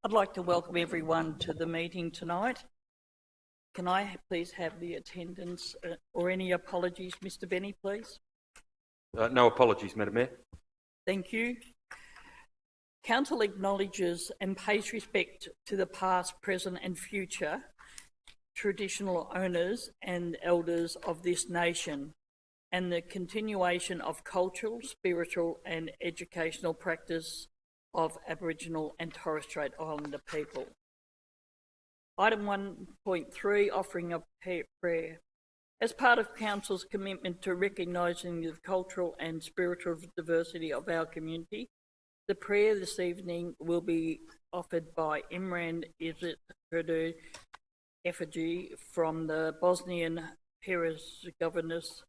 I'd like to welcome everyone to the meeting tonight. Can I please have the attendance or any apologies, Mr. Benny, please? No apologies, Madam Mayor. Thank you. Council acknowledges and pays respect to the past, present and future traditional owners and elders of this nation and the continuation of cultural, spiritual and educational practice of Aboriginal and Torres Strait Islander people. Item 1.3, offering of prayer. As part of Council's commitment to recognising the cultural and spiritual diversity of our community, the prayer this evening will be offered by Imran Izzat Perdue effigy from the Bosnian Herzegovina's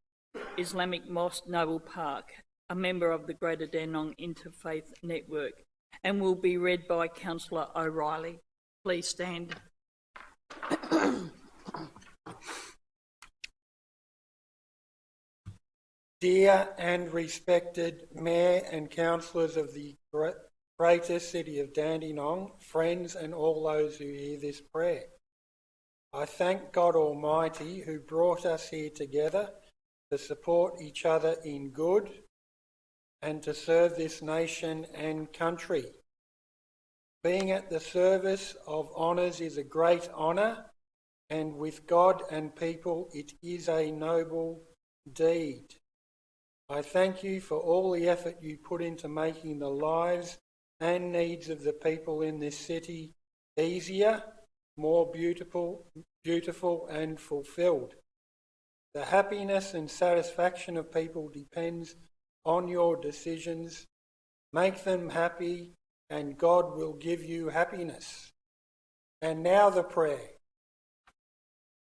Islamic Mosque Noble Park, a member of the Greater Dandenong Interfaith Network, and will be read by Councillor O'Reilly. Please stand. Dear and respected Mayor and Councillors of the greater city of Dandenong, friends and all those who hear this prayer, I thank God Almighty who brought us here together to support each other in good and to serve this nation and country. Being at the service of honours is a great honour, and with God and people it is a noble deed. I thank you for all the effort you put into making the lives and needs of the people in this city easier, more beautiful and fulfilled. The happiness and satisfaction of people depends on your decisions. Make them happy and God will give you happiness. And now the prayer.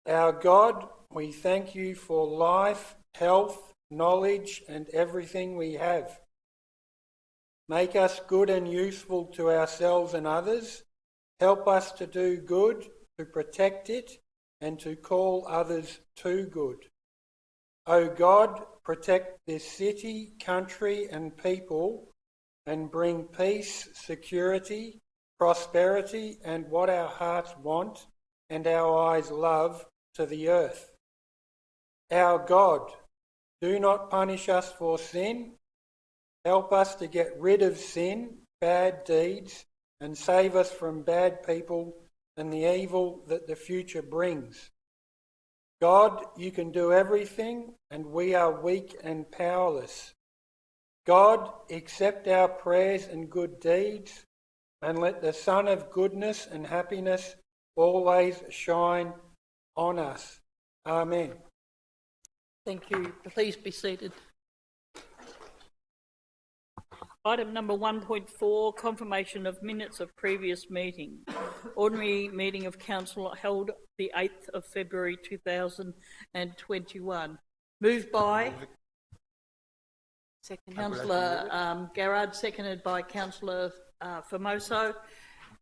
Our God, we thank you for life, health, knowledge and everything we have. Make us good and useful to ourselves and others. Help us to do good, to protect it and to call others to good. O God, protect this city, country and people and bring peace, security, prosperity and what our hearts want and our eyes love to the earth. Our God, do not punish us for sin. Help us to get rid of sin, bad deeds and save us from bad people and the evil that the future brings. God, you can do everything and we are weak and powerless. God, accept our prayers and good deeds and let the sun of goodness and happiness always shine on us. Amen. Thank you. Please be seated. Item number 1.4, confirmation of minutes of previous meeting. Ordinary meeting of Council held the 8th of February 2021. Moved by Councillor Garrard, seconded by Councillor Formoso.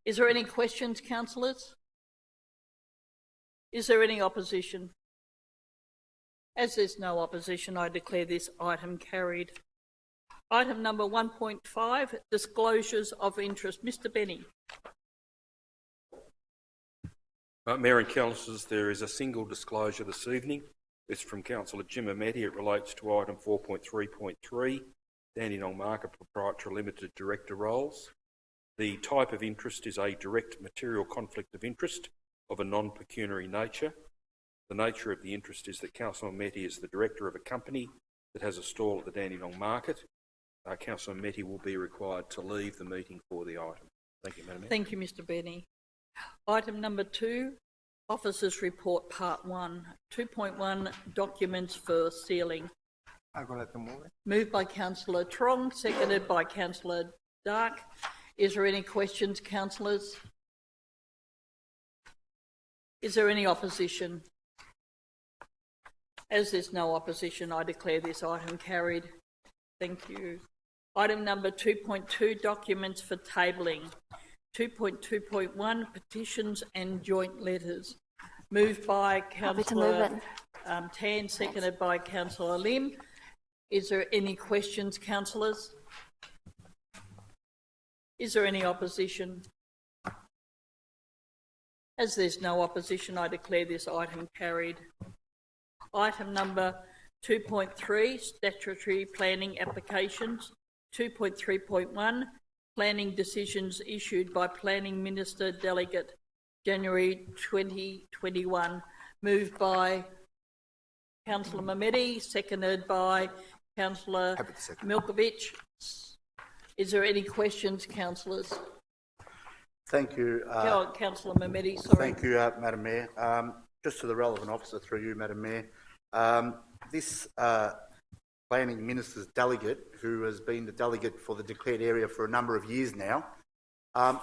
Is there any questions, councillors? Is there any opposition? As there's no opposition, I declare this item carried. Item number 1.5, disclosures of interest. Mr. Benny. Mayor and Councillors, there is a single disclosure this evening. It's from Councillor Jim Ameti. It relates to item 4.3.3, Dandenong Market Proprietary Limited Director roles. The type of interest is a direct material conflict of interest of a non-pecuniary nature. The nature of the interest is that Councillor Ameti is the director of a company that has a stall at the Dandenong Market. Councillor Ameti will be required to leave the meeting for the item. Thank you, Madam Mayor. Thank you, Mr. Benny. Item number 2, Officers' Report Part 1. 2.1, documents for sealing. Moved by Councillor Trong, seconded by Councillor Dark. Is there any questions, councillors? Is there any opposition? As there's no opposition, I declare this item carried. Thank you. Item number 2.2, documents for tabling. 2.2.1, petitions and joint letters. Moved by Councillor Tan, seconded by Councillor Lim. Is there any questions, councillors? Is there any opposition? As there's no opposition, I declare this item carried. Item number 2.3, statutory planning applications. 2.3.1, planning decisions issued by Planning Minister Delegate, January 2021. Moved by Councillor Mehmeti, seconded by Councillor Milkovich. Is there any questions, councillors? Thank you. Councillor Mehmeti, sorry. Thank you, Madam Mayor. Just to the relevant officer through you, Madam Mayor. This Planning Minister's delegate, who has been the delegate for the declared area for a number of years now,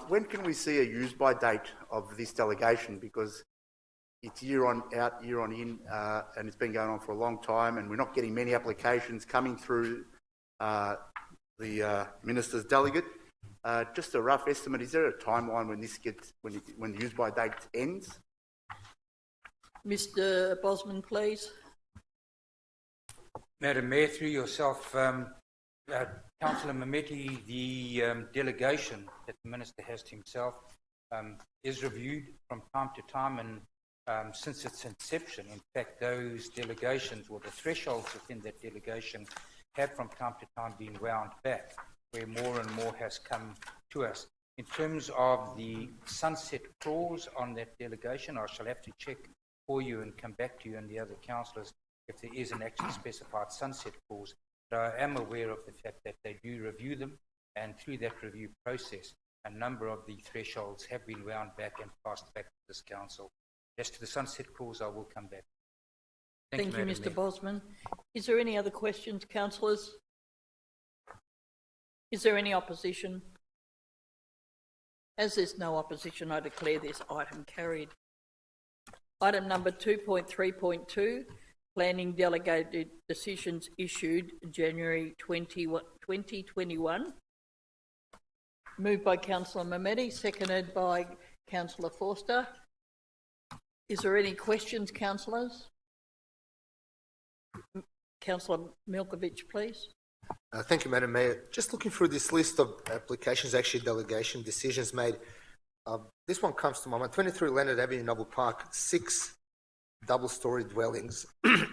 when can we see a use-by date of this delegation? Because it's year on out, year on in, and it's been going on for a long time, and we're not getting many applications coming through the Minister's delegate. Just a rough estimate, is there a timeline when this gets, when the use-by date ends? Mr. Bosman, please. Madam Mayor, through yourself, Councillor Mehmeti, the delegation that the Minister has to himself is reviewed from time to time, and since its inception, in fact, those delegations or the thresholds within that delegation have from time to time been wound back, where more and more has come to us. In terms of the sunset clause on that delegation, I shall have to check for you and come back to you and the other councillors if there is an actually specified sunset clause. But I am aware of the fact that they do review them, and through that review process, a number of the thresholds have been wound back and passed back to this council. As to the sunset clause, I will come back. Thank you, Mr. Bosman. Is there any other questions, councillors? Is there any opposition? As there's no opposition, I declare this item carried. Item number 2.3.2, planning delegated decisions issued January 2021. Moved by Councillor Mehmeti, seconded by Councillor Forster. Is there any questions, councillors? Councillor Milkovich, please. Thank you, Madam Mayor. Just looking through this list of applications, actually delegation decisions made. This one comes to my mind. 23 Leonard Avenue, Noble Park, 6 double-storey dwellings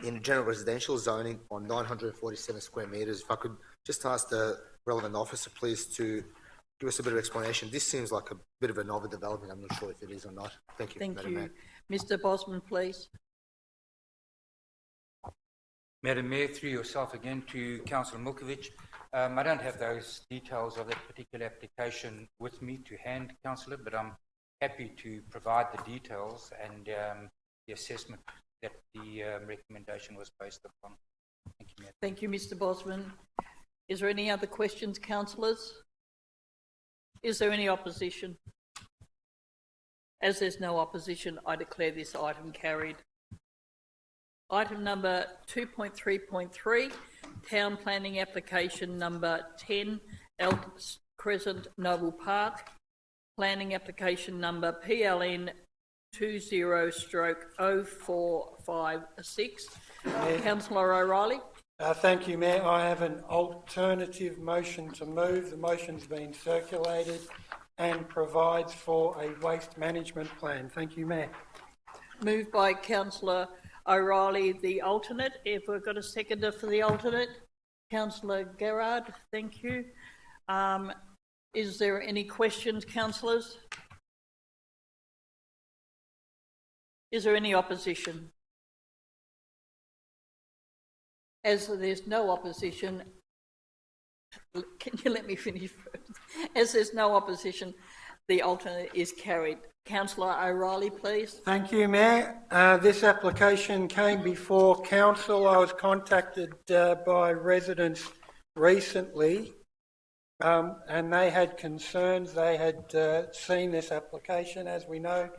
in general residential zoning on 947 square metres. If I could just ask the relevant officer, please, to give us a bit of explanation. This seems like a bit of a novel development. I'm not sure if it is or not. Thank you, Madam Mayor. Mr. Bosman, please. Madam Mayor, through yourself again to Councillor Milkovich. I don't have those details of that particular application with me to hand, Councillor, but I'm happy to provide the details and the assessment that the recommendation was based upon. Thank you, Madam. Thank you, Mr. Bosman. Is there any other questions, councillors? Is there any opposition? As there's no opposition, I declare this item carried. Item number 2.3.3, town planning application number 10, Elk Crescent, Noble Park. Planning application number PLN 20/0456. Councillor O'Reilly. Thank you, Mayor. I have an alternative motion to move. The motion's been circulated and provides for a waste management plan. Thank you, Mayor. Moved by Councillor O'Reilly, the alternate. If we've got a seconder for the alternate, Councillor Gerard, thank you. Is there any questions, councillors? Is there any opposition? As there's no opposition, can you let me finish first? As there's no opposition, the alternate is carried. Councillor O'Reilly, please. Thank you, Mayor. This application came before council. I was contacted by residents recently and they had concerns. They had seen this application. As we know,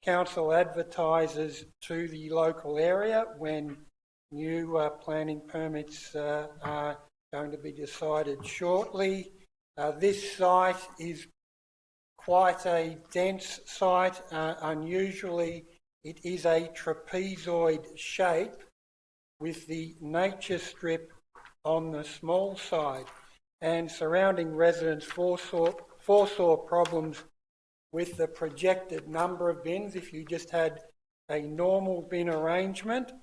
council advertises to the local area when new planning permits are going to be decided shortly. This site is quite a dense site. Unusually, it is a trapezoid shape with the nature strip on the small side, and surrounding residents foresaw problems with the projected number of bins if you just had a normal bin arrangement,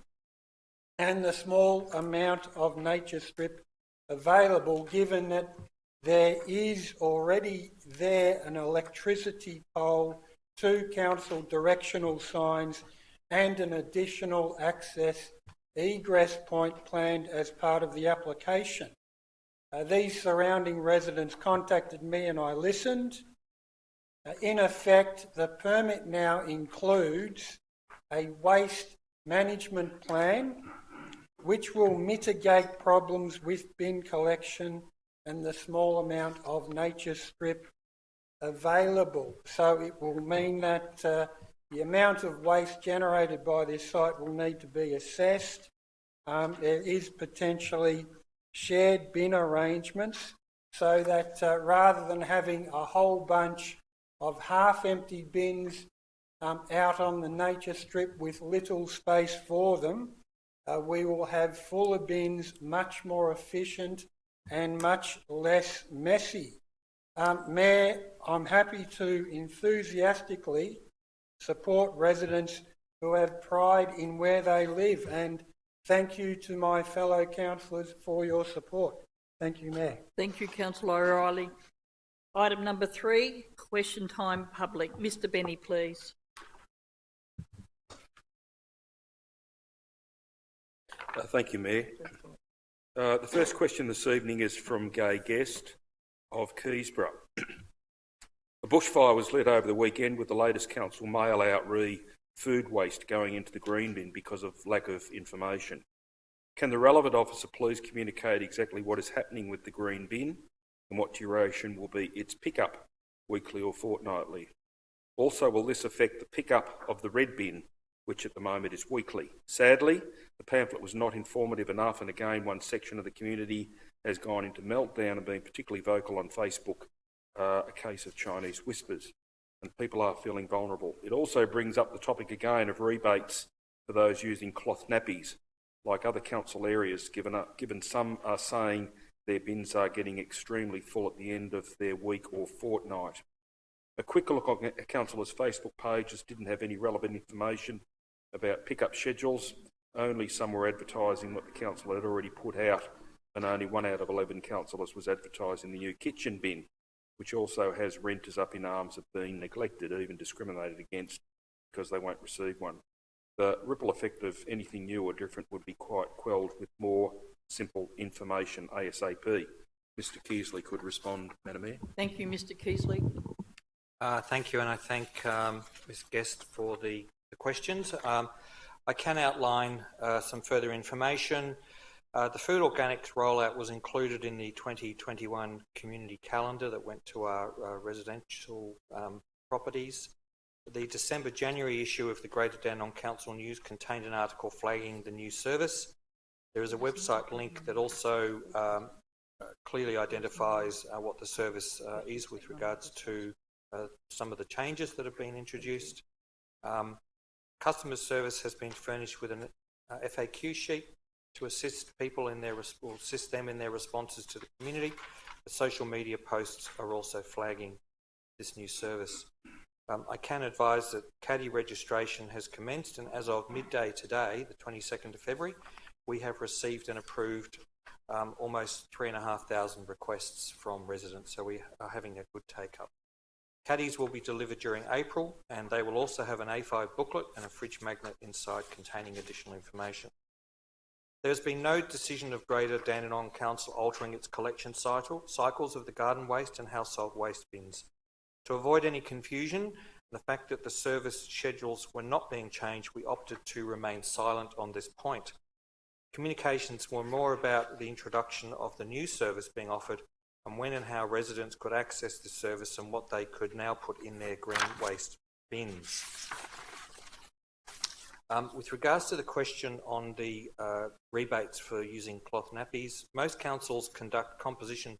and the small amount of nature strip available, given that there is already there an electricity pole, 2 council directional signs and an additional access egress point planned as part of the application. These surrounding residents contacted me and I listened. In effect, the permit now includes a waste management plan which will mitigate problems with bin collection and the small amount of nature strip available. So it will mean that the amount of waste generated by this site will need to be assessed. There is potentially shared bin arrangements so that rather than having a whole bunch of half-empty bins out on the nature strip with little space for them, we will have fuller bins, much more efficient and much less messy. Mayor, I'm happy to enthusiastically support residents who have pride in where they live, and thank you to my fellow councillors for your support. Thank you, Mayor. Thank you, Councillor O'Reilly. Item number 3, question time public. Mr Benny, please. Thank you, Mayor. The first question this evening is from Gay Guest of Kingsborough. A bushfire was lit over the weekend with the latest council mail out food waste going into the green bin because of lack of information. Can the relevant officer please communicate exactly what is happening with the green bin and what duration will be its pickup, weekly or fortnightly? Also, will this affect the pickup of the red bin, which at the moment is weekly? Sadly, the pamphlet was not informative enough, and again one section of the community has gone into meltdown and been particularly vocal on Facebook, a case of Chinese whispers, and people are feeling vulnerable. It also brings up the topic again of rebates for those using cloth nappies, like other council areas, given some are saying their bins are getting extremely full at the end of their week or fortnight. A quick look on a councillor's Facebook pages didn't have any relevant information about pickup schedules. Only some were advertising what the council had already put out, and only 1 out of 11 councillors was advertising the new kitchen bin, which also has renters up in arms of being neglected, even discriminated against because they won't receive one. The ripple effect of anything new or different would be quite quelled with more simple information ASAP. Mr Keasley could respond, Madam Mayor. Thank you, Mr Keasley. Thank you, and I thank Ms Guest for the questions. I can outline some further information. The food organics rollout was included in the 2021 community calendar that went to our residential properties. The December-January issue of the Greater Dandenong Council News contained an article flagging the new service. There is a website link that also clearly identifies what the service is with regards to some of the changes that have been introduced. Customer service has been furnished with an FAQ sheet to assist people in their them in their responses to the community. The social media posts are also flagging this new service. I can advise that Caddy registration has commenced, and as of midday today, the 22nd of February, we have received and approved almost 3,500 requests from residents, so we are having a good take-up. Caddies will be delivered during April, and they will also have an A5 booklet and a fridge magnet inside containing additional information. There has been no decision of Greater Dandenong Council altering its collection cycles of the garden waste and household waste bins. To avoid any confusion, and the fact that the service schedules were not being changed, we opted to remain silent on this point. Communications were more about the introduction of the new service being offered and when and how residents could access the service and what they could now put in their green waste bins. With regards to the question on the rebates for using cloth nappies, most councils conduct composition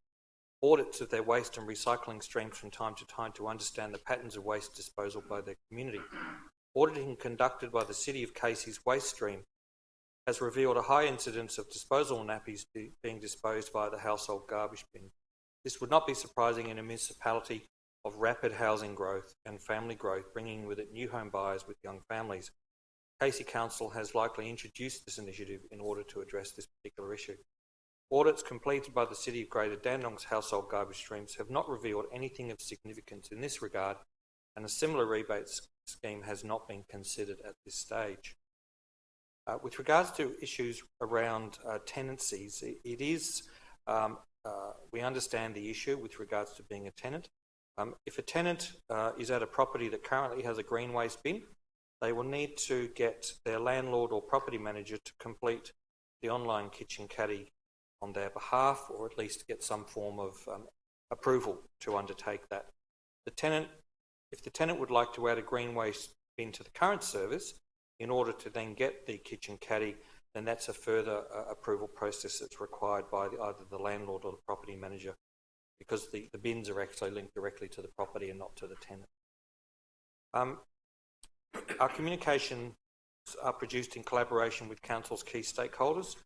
audits of their waste and recycling streams from time to time to understand the patterns of waste disposal by their community. Auditing conducted by the City of Casey's waste stream has revealed a high incidence of disposal nappies being disposed via the household garbage bin. This would not be surprising in a municipality of rapid housing growth and family growth, bringing with it new home buyers with young families. Casey Council has likely introduced this initiative in order to address this particular issue. Audits completed by the City of Greater Dandenong's household garbage streams have not revealed anything of significance in this regard, and a similar rebate scheme has not been considered at this stage. With regards to issues around tenancies, we understand the issue with regards to being a tenant. If a tenant is at a property that currently has a green waste bin, they will need to get their landlord or property manager to complete the online kitchen caddy on their behalf, or at least get some form of approval to undertake that. If the tenant would like to add a green waste bin to the current service in order to then get the kitchen caddy, then that's a further approval process that's required by either the landlord or the property manager, because the bins are actually linked directly to the property and not to the tenant. Our communications are produced in collaboration with Council's key stakeholders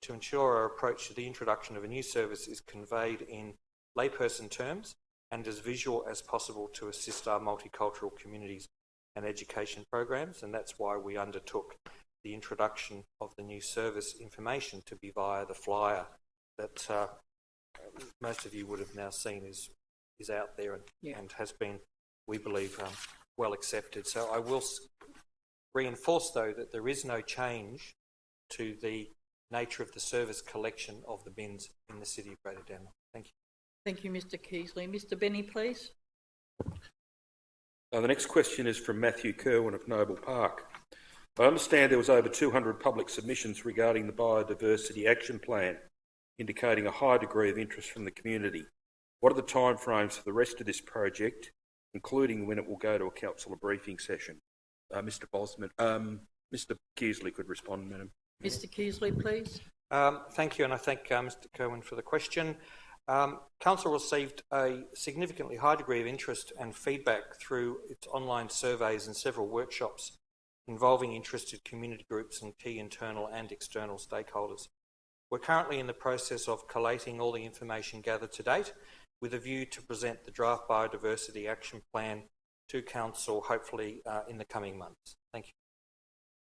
to ensure our approach to the introduction of a new service is conveyed in layperson terms and as visual as possible to assist our multicultural communities and education programs, and that's why we undertook the introduction of the new service information to be via the flyer that most of you would have now seen is out there and has been, we believe, well accepted. So I will reinforce, though, that there is no change to the nature of the service collection of the bins in the City of Greater Dandenong. Thank you. Thank you, Mr. Keasley. Mr. Benny, please. The next question is from Matthew Kerwin of Noble Park. I understand there was over 200 public submissions regarding the Biodiversity Action Plan, indicating a high degree of interest from the community. What are the timeframes for the rest of this project, including when it will go to a councillor briefing session? Mr. Keasley could respond, Madam. Mr. Keasley, please. Thank you, and I thank Mr. Kerwin for the question. Council received a significantly high degree of interest and feedback through its online surveys and several workshops involving interested community groups and key internal and external stakeholders. We're currently in the process of collating all the information gathered to date with a view to present the draft Biodiversity Action Plan to Council, hopefully in the coming months. Thank you.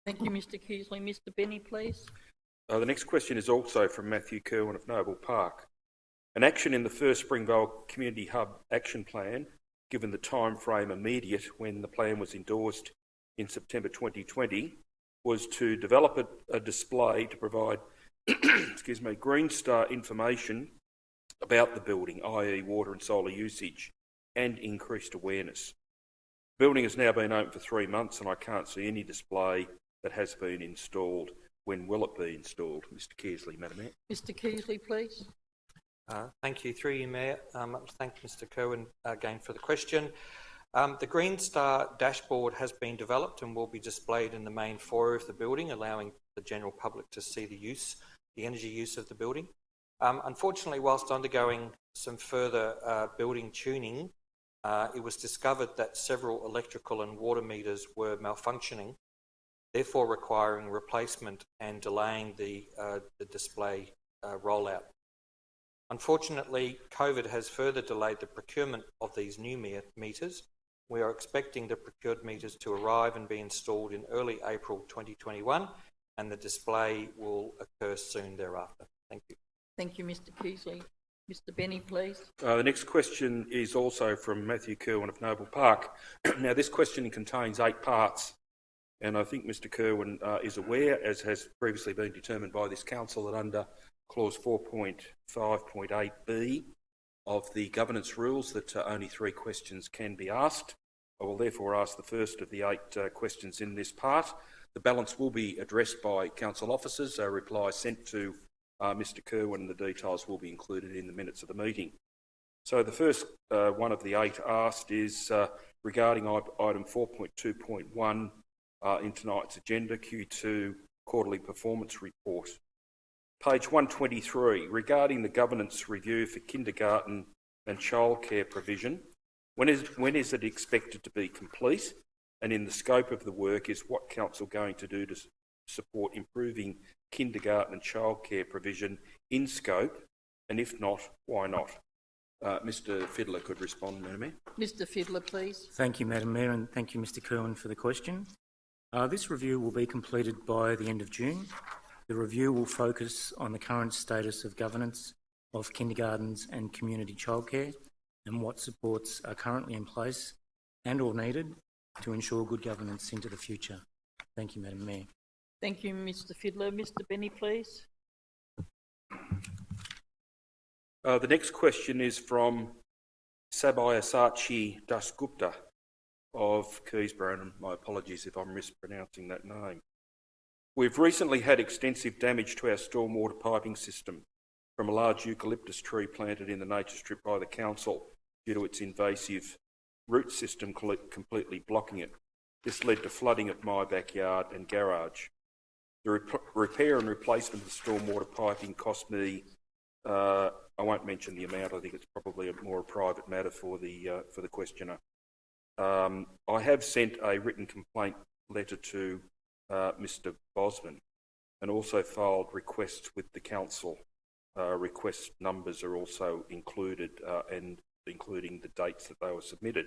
Thank you, Mr. Keasley. Mr. Benny, please. The next question is also from Matthew Kerwin of Noble Park. An action in the first Springvale Community Hub Action Plan, given the time frame immediate when the plan was endorsed in September 2020, was to develop a display to provide Green Star information about the building, i.e. water and solar usage, and increased awareness. The building has now been open for 3 months and I can't see any display that has been installed. When will it be installed? Mr. Keasley, Madam Mayor. Mr. Keasley, please. Thank you. Through you, Mayor. Thank Mr. Kerwin again for the question. The Green Star dashboard has been developed and will be displayed in the main foyer of the building, allowing the general public to see the energy use of the building. Unfortunately, whilst undergoing some further building tuning, it was discovered that several electrical and water meters were malfunctioning, therefore requiring replacement and delaying the display rollout. Unfortunately, COVID has further delayed the procurement of these new meters. We are expecting the procured meters to arrive and be installed in early April 2021, and the display will occur soon thereafter. Thank you. Thank you, Mr. Keasley. Mr. Benny, please. The next question is also from Matthew Kerwin of Noble Park. Now, this question contains 8 parts, and I think Mr. Kerwin is aware, as has previously been determined by this council, that under Clause 4.5.8b of the governance rules that only 3 questions can be asked. I will therefore ask the first of the 8 questions in this part. The balance will be addressed by council officers. A reply sent to Mr. Kerwin and the details will be included in the minutes of the meeting. So the first one of the 8 asked is regarding item 4.2.1 in tonight's agenda, Q2 Quarterly Performance Report. Page 123, regarding the governance review for kindergarten and childcare provision, when is it expected to be complete? And in the scope of the work, is what council going to do to support improving kindergarten and childcare provision in scope? And if not, why not? Mr Fiddler could respond, Madam Mayor. Mr Fiddler, please. Thank you, Madam Mayor, and thank you, Mr Kerwin, for the question. This review will be completed by the end of June. The review will focus on the current status of governance of kindergartens and community childcare and what supports are currently in place and or needed to ensure good governance into the future. Thank you, Madam Mayor. Thank you, Mr Fiddler. Mr Benny, please. The next question is from Sabyasachi Dasgupta of Kingsborough, and my apologies if I'm mispronouncing that name. We've recently had extensive damage to our stormwater piping system from a large eucalyptus tree planted in the nature strip by the council due to its invasive root system completely blocking it. This led to flooding of my backyard and garage. The repair and replacement of the stormwater piping cost me, I won't mention the amount, I think it's probably more a private matter for the questioner. I have sent a written complaint letter to Mr Bosman and also filed requests with the council. Request numbers are also included and including the dates that they were submitted.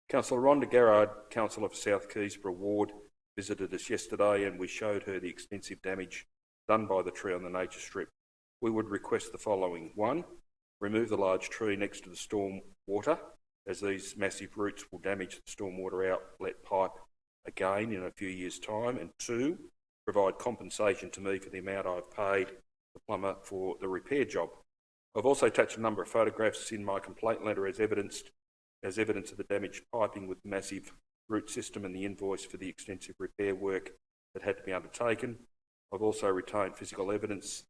Councillor Rhonda Garrard, Councillor for South Kingsborough Ward, visited us yesterday and we showed her the extensive damage done by the tree on the nature strip. We would request the following. 1, remove the large tree next to the storm water, as these massive roots will damage the stormwater outlet pipe again in a few years' time. And 2, provide compensation to me for the amount I've paid the plumber for the repair job. I've also attached a number of photographs in my complaint letter as evidence of the damaged piping with massive root system and the invoice for the extensive repair work that had to be undertaken. I've also retained physical evidence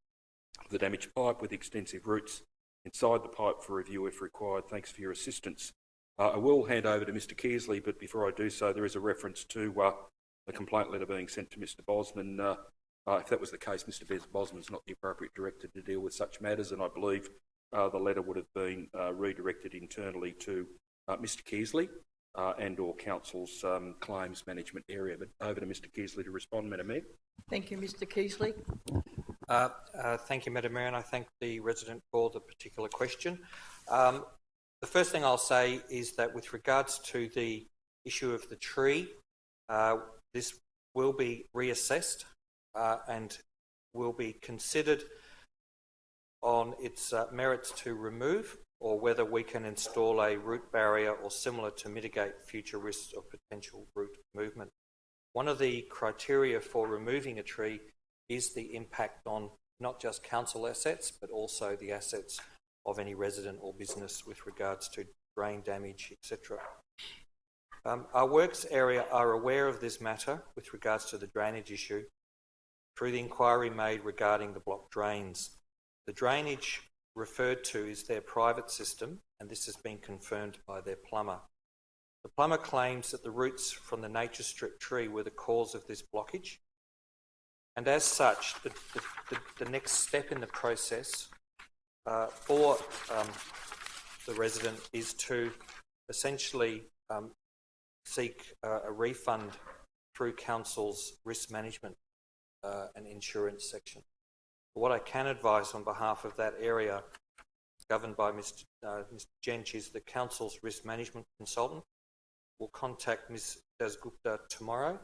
of the damaged pipe with extensive roots inside the pipe for review if required. Thanks for your assistance. I will hand over to Mr Kearsley, but before I do so, there is a reference to a complaint letter being sent to Mr Bosman. If that was the case, Mr Bosman's not the appropriate director to deal with such matters, and I believe the letter would have been redirected internally to Mr Kearsley and or Council's claims management area. But over to Mr Kearsley to respond, Madam Mayor. Thank you, Mr Kearsley. Thank you, Madam Mayor, and I thank the resident for the particular question. The first thing I'll say is that with regards to the issue of the tree, this will be reassessed and will be considered on its merits to remove or whether we can install a root barrier or similar to mitigate future risks of potential root movement. One of the criteria for removing a tree is the impact on not just council assets, but also the assets of any resident or business with regards to drain damage, etc. Our works area are aware of this matter with regards to the drainage issue through the inquiry made regarding the blocked drains. The drainage referred to is their private system, and this has been confirmed by their plumber. The plumber claims that the roots from the nature strip tree were the cause of this blockage, and as such, the next step in the process for the resident is to essentially seek a refund through Council's risk management and insurance section. What I can advise on behalf of that area governed by Mr Jench is the Council's risk management consultant will contact Ms Dasgupta tomorrow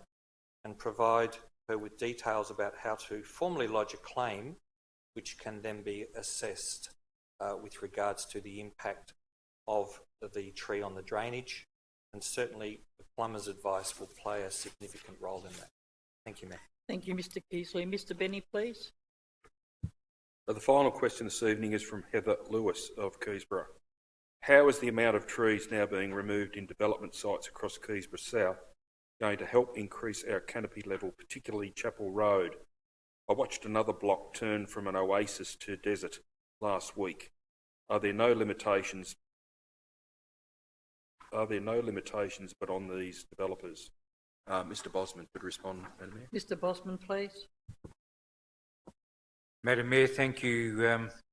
and provide her with details about how to formally lodge a claim which can then be assessed with regards to the impact of the tree on the drainage, and certainly the plumber's advice will play a significant role in that. Thank you, Mayor. Thank you, Mr Kearsley. Mr Benny, please. The final question this evening is from Heather Lewis of Kingsborough. How is the amount of trees now being removed in development sites across Kingsborough South going to help increase our canopy level, particularly Chapel Road? I watched another block turn from an oasis to desert last week. Are there no limitations but on these developers? Mr Bosman could respond, Madam Mayor. Mr Bosman, please. Madam Mayor, thank you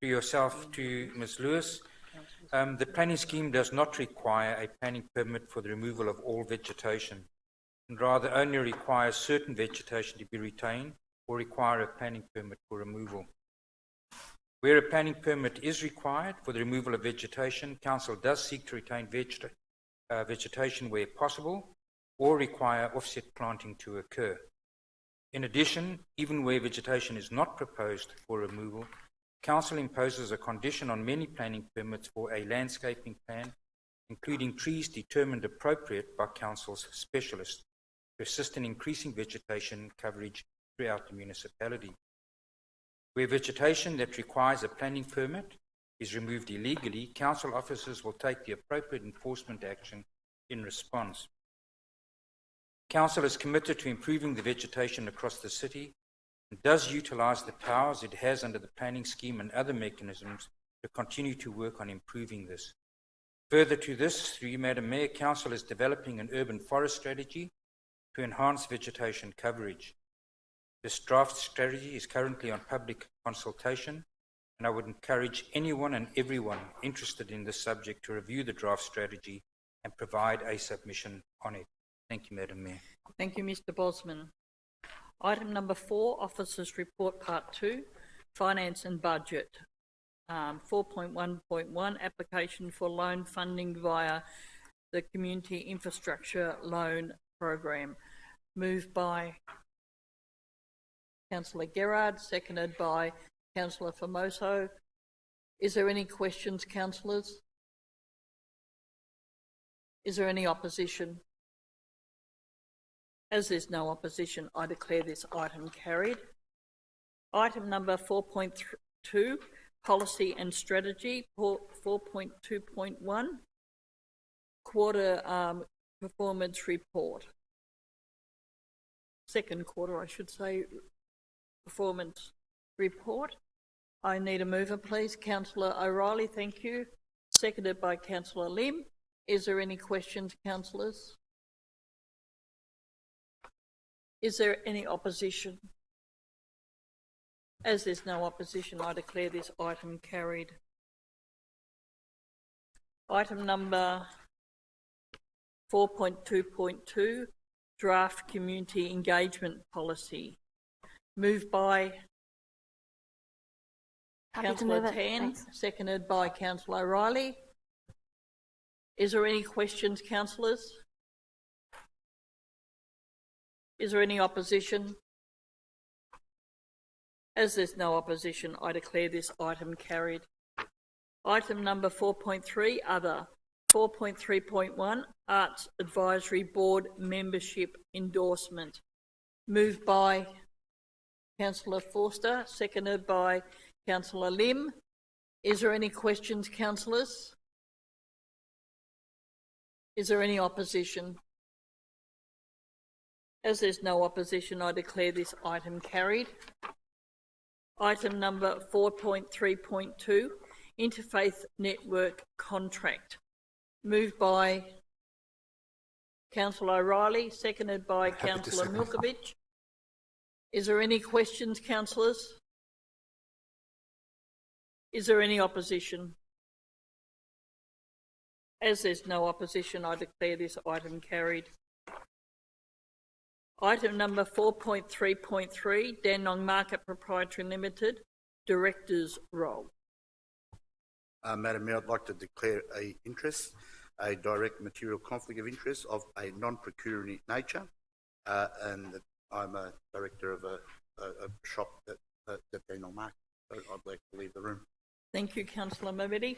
to yourself, to Ms Lewis. The planning scheme does not require a planning permit for the removal of all vegetation, and rather only requires certain vegetation to be retained or require a planning permit for removal. Where a planning permit is required for the removal of vegetation, Council does seek to retain vegetation where possible or require offset planting to occur. In addition, even where vegetation is not proposed for removal, Council imposes a condition on many planning permits for a landscaping plan, including trees determined appropriate by Council's specialists to assist in increasing vegetation coverage throughout the municipality. Where vegetation that requires a planning permit is removed illegally, Council officers will take the appropriate enforcement action in response. Council is committed to improving the vegetation across the city and does utilise the powers it has under the planning scheme and other mechanisms to continue to work on improving this. Further to this, through you, Madam Mayor, Council is developing an urban forest strategy to enhance vegetation coverage. This draft strategy is currently on public consultation, and I would encourage anyone and everyone interested in this subject to review the draft strategy and provide a submission on it. Thank you, Madam Mayor. Thank you, Mr. Bosman. Item number 4, Officers' Report Part 2, Finance and Budget. 4.1.1, Application for Loan Funding via the Community Infrastructure Loan Program. Moved by Councillor Gerard, seconded by Councillor Formoso. Is there any questions, councillors? Is there any opposition? As there's no opposition, I declare this item carried. Item number 4.2, Policy and Strategy. 4.2.1, Quarter Performance Report. Second quarter, I should say, Performance Report. I need a mover, please. Councillor O'Reilly, thank you. Seconded by Councillor Lim. Is there any questions, councillors? Is there any opposition? As there's no opposition, I declare this item carried. Item number 4.2.2, Draft Community Engagement Policy. Moved by Councillor Tan, seconded by Councillor O'Reilly. Is there any questions, councillors? Is there any opposition? As there's no opposition, I declare this item carried. Item number 4.3, Other. 4.3.1, Arts Advisory Board Membership Endorsement. Moved by Councillor Forster, seconded by Councillor Lim. Is there any questions, councillors? Is there any opposition? As there's no opposition, I declare this item carried. Item number 4.3.2, Interfaith Network Contract. Moved by Councillor O'Reilly, seconded by Councillor Milkovich. Is there any questions, councillors? Is there any opposition? As there's no opposition, I declare this item carried. Item number 4.3.3, Dandenong Market Proprietary Limited, Director's Role. Madam Mayor, I'd like to declare a direct material conflict of interest of a non-procurement nature, and that I'm a director of a shop at Dandenong Market. So I'd like to leave the room. Thank you, Councillor Mabedi.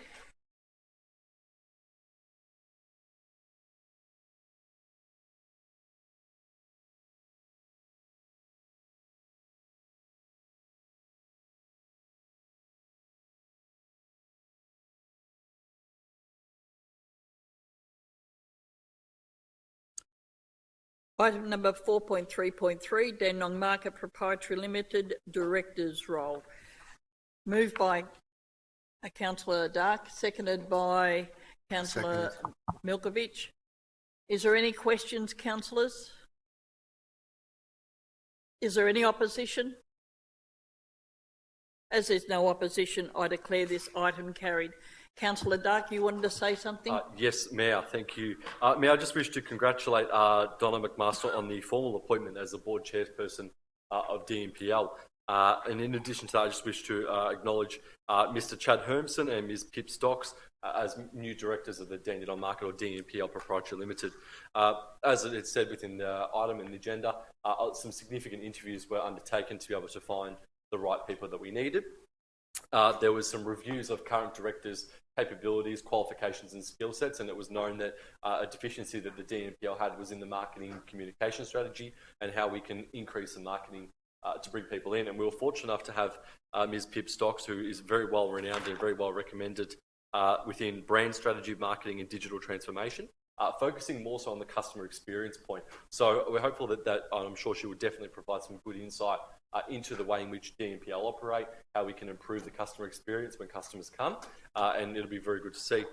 Item number 4.3.3, Dandenong Market Proprietary Limited, Director's Role. Moved by Councillor Dark, seconded by Councillor Milkovich. Is there any questions, councillors? Is there any opposition? As there's no opposition, I declare this item carried. Councillor Dark, you wanted to say something? Yes, Mayor, thank you. Mayor, I just wish to congratulate Donna McMaster on the formal appointment as the board chairperson of DMPL. And in addition to that, I just wish to acknowledge Mr. Chad Hermson and Ms. Pip Stocks as new directors of the Dandenong Market, or DNPL Proprietary Limited. As it said within the item in the agenda, some significant interviews were undertaken to be able to find the right people that we needed. There was some reviews of current directors' capabilities, qualifications and skill sets, and it was known that a deficiency that the DNPL had was in the marketing communication strategy and how we can increase the marketing to bring people in. And we were fortunate enough to have Ms. Pip Stocks, who is very well renowned and very well recommended within brand strategy, marketing and digital transformation, focusing more so on the customer experience point. So we're hopeful that I'm sure she will definitely provide some good insight into the way in which DNPL operate, how we can improve the customer experience when customers come, and it'll be very good to see.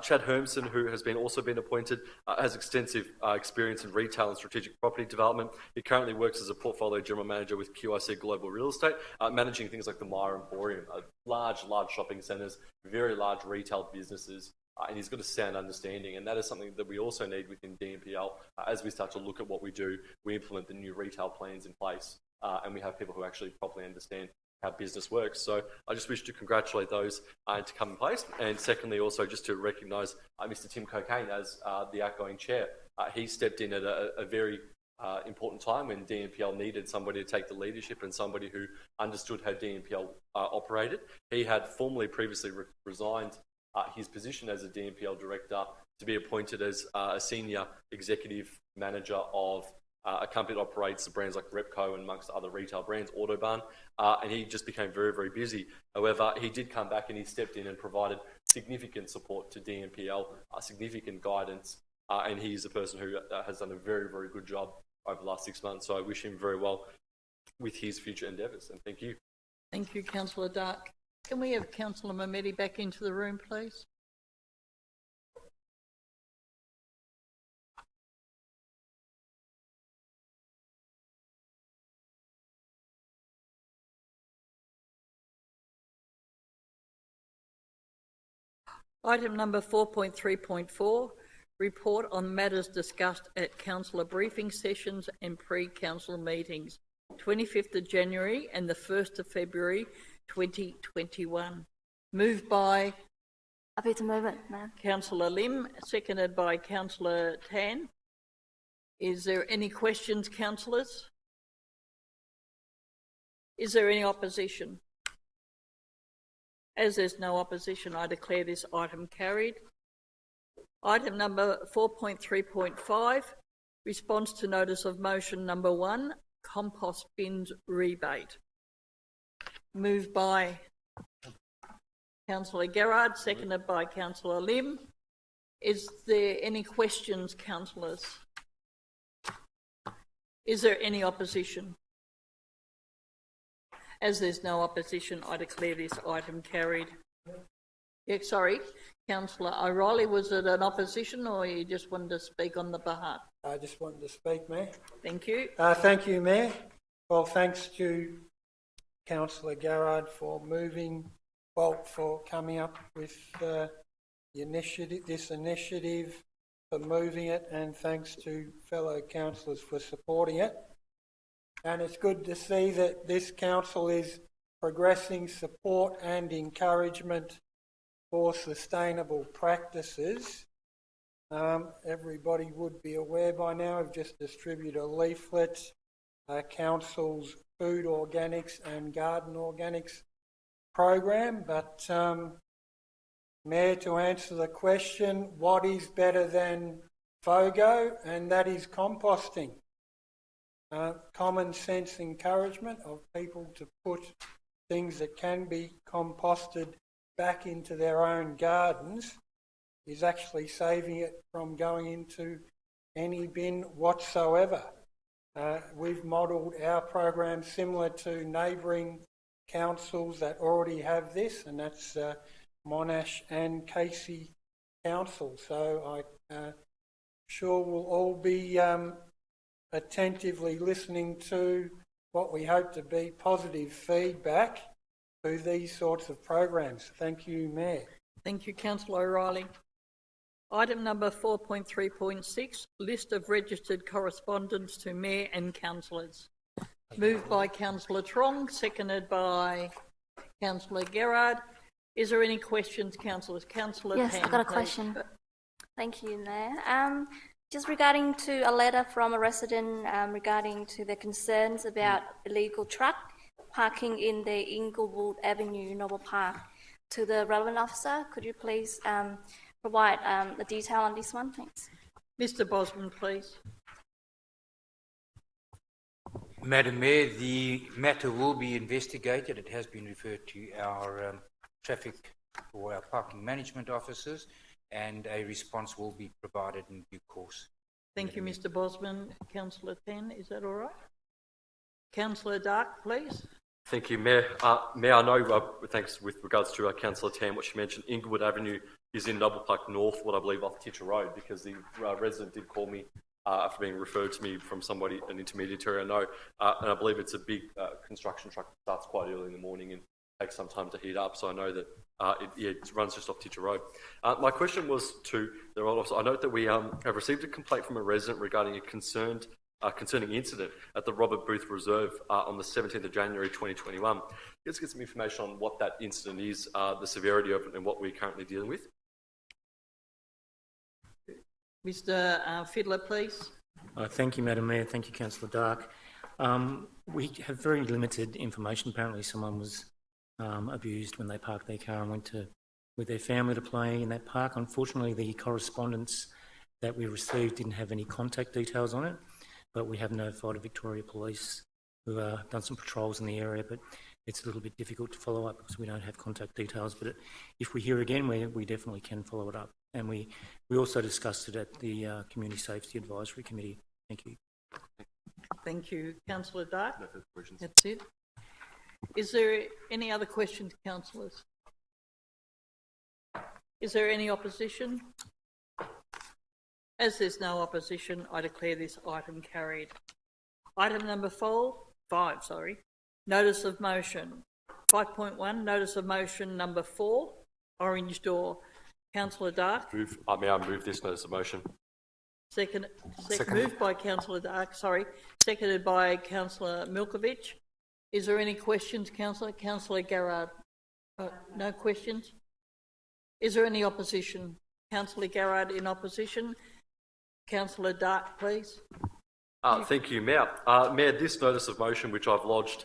Chad Hermson, who has also been appointed, has extensive experience in retail and strategic property development. He currently works as a portfolio general manager with QIC Global Real Estate, managing things like the Myer Emporium, large shopping centres, very large retail businesses. And he's got a sound understanding, and that is something that we also need within DNPL. As we start to look at what we do, we implement the new retail plans in place, and we have people who actually properly understand how business works. So I just wish to congratulate those to come in place. And secondly, also just to recognise Mr. Tim Cocaine as the outgoing chair. He stepped in at a very important time when DNPL needed somebody to take the leadership and somebody who understood how DNPL operated. He had formally previously resigned his position as a DNPL director to be appointed as a senior executive manager of a company that operates the brands like Repco and amongst other retail brands, Autobahn, and he just became very, very busy. However, he did come back and he stepped in and provided significant support to DNPL, significant guidance, and he's a person who has done a very, very good job over the last 6 months. So I wish him very well with his future endeavours, and thank you. Thank you, Councillor Dark. Can we have Councillor Mehmeti back into the room, please? Item number 4.3.4, report on matters discussed at councillor briefing sessions and pre-council meetings, 25th of January and the 1st of February 2021. Moved by Happy to move it, ma'am. Councillor Lim, seconded by Councillor Tan. Is there any questions, councillors? Is there any opposition? As there's no opposition, I declare this item carried. Item number 4.3.5, response to notice of motion number 1, compost bins rebate. Moved by Councillor Gerard, seconded by Councillor Lim. Is there any questions, councillors? Is there any opposition? As there's no opposition, I declare this item carried. Yeah, sorry, Councillor O'Reilly, was it an opposition or you just wanted to speak on the behalf? I just wanted to speak, Mayor. Thank you. Thank you, Mayor. Well, thanks to Councillor Garrard for coming up with this initiative, for moving it, and thanks to fellow councillors for supporting it. And it's good to see that this council is progressing support and encouragement for sustainable practices. Everybody would be aware by now, I've just distributed a leaflet, council's food organics and garden organics program. But Mayor, to answer the question, what is better than FOGO? And that is composting. Common sense encouragement of people to put things that can be composted back into their own gardens is actually saving it from going into any bin whatsoever. We've modelled our program similar to neighbouring councils that already have this, and that's Monash and Casey Council. So I sure we'll all be attentively listening to what we hope to be positive feedback to these sorts of programs. Thank you, Mayor. Thank you, Councillor O'Reilly. Item number 4.3.6, list of registered correspondence to Mayor and councillors. Moved by Councillor Trong, seconded by Councillor Gerard. Is there any questions, councillors? Councillor Yes, Tan, I've got a please. question. Thank you, Mayor. Just regarding to a letter from a resident regarding to their concerns about illegal truck parking in the Inglewood Avenue, Noble Park, to the relevant officer. Could you please provide the detail on this one? Thanks. Mr Bosman, please. Madam Mayor, the matter will be investigated. It has been referred to our traffic or our parking management officers, and a response will be provided in due course. Thank you, Mr Bosman. Councillor Tan, is that all right? Councillor Dark, please. Thank you, Mayor. Mayor, I know, thanks with regards to Councillor Tam, what she mentioned, Inglewood Avenue is in Noble Park North, what I believe off Titcher Road, because the resident did call me after being referred to me from somebody, an intermediary I know, and I believe it's a big construction truck that starts quite early in the morning and takes some time to heat up, so I know that it runs just off Titcher Road. My question was to the right officer. I note that we have received a complaint from a resident regarding a concerning incident at the Robert Booth Reserve on the 17th of January 2021. Let's get some information on what that incident is, the severity of it, and what we're currently dealing with. Mr Fiddler, please. Thank you, Madam Mayor. Thank you, Councillor Dark. We have very limited information. Apparently someone was abused when they parked their car and went with their family to play in that park. Unfortunately, the correspondence that we received didn't have any contact details on it, but we have notified the Victoria Police, who have done some patrols in the area, but it's a little bit difficult to follow up because we don't have contact details. But if we hear again, we definitely can follow it up. And we also discussed it at the Community Safety Advisory Committee. Thank you. Thank you. Councillor Dark? No further questions. That's it. Is there any other questions, councillors? Is there any opposition? As there's no opposition, I declare this item carried. Item number 5, notice of motion. 5.1, notice of motion number 4, Orange Door. Councillor Dark. May I move this notice of motion? Second. Moved by Councillor Dark, seconded by Councillor Milkovich. Is there any questions, Councillor? Councillor Garrard? No questions? Is there any opposition? Councillor Garrard in opposition. Councillor Dark, please. Thank you, Mayor. Mayor, this notice of motion, which I've lodged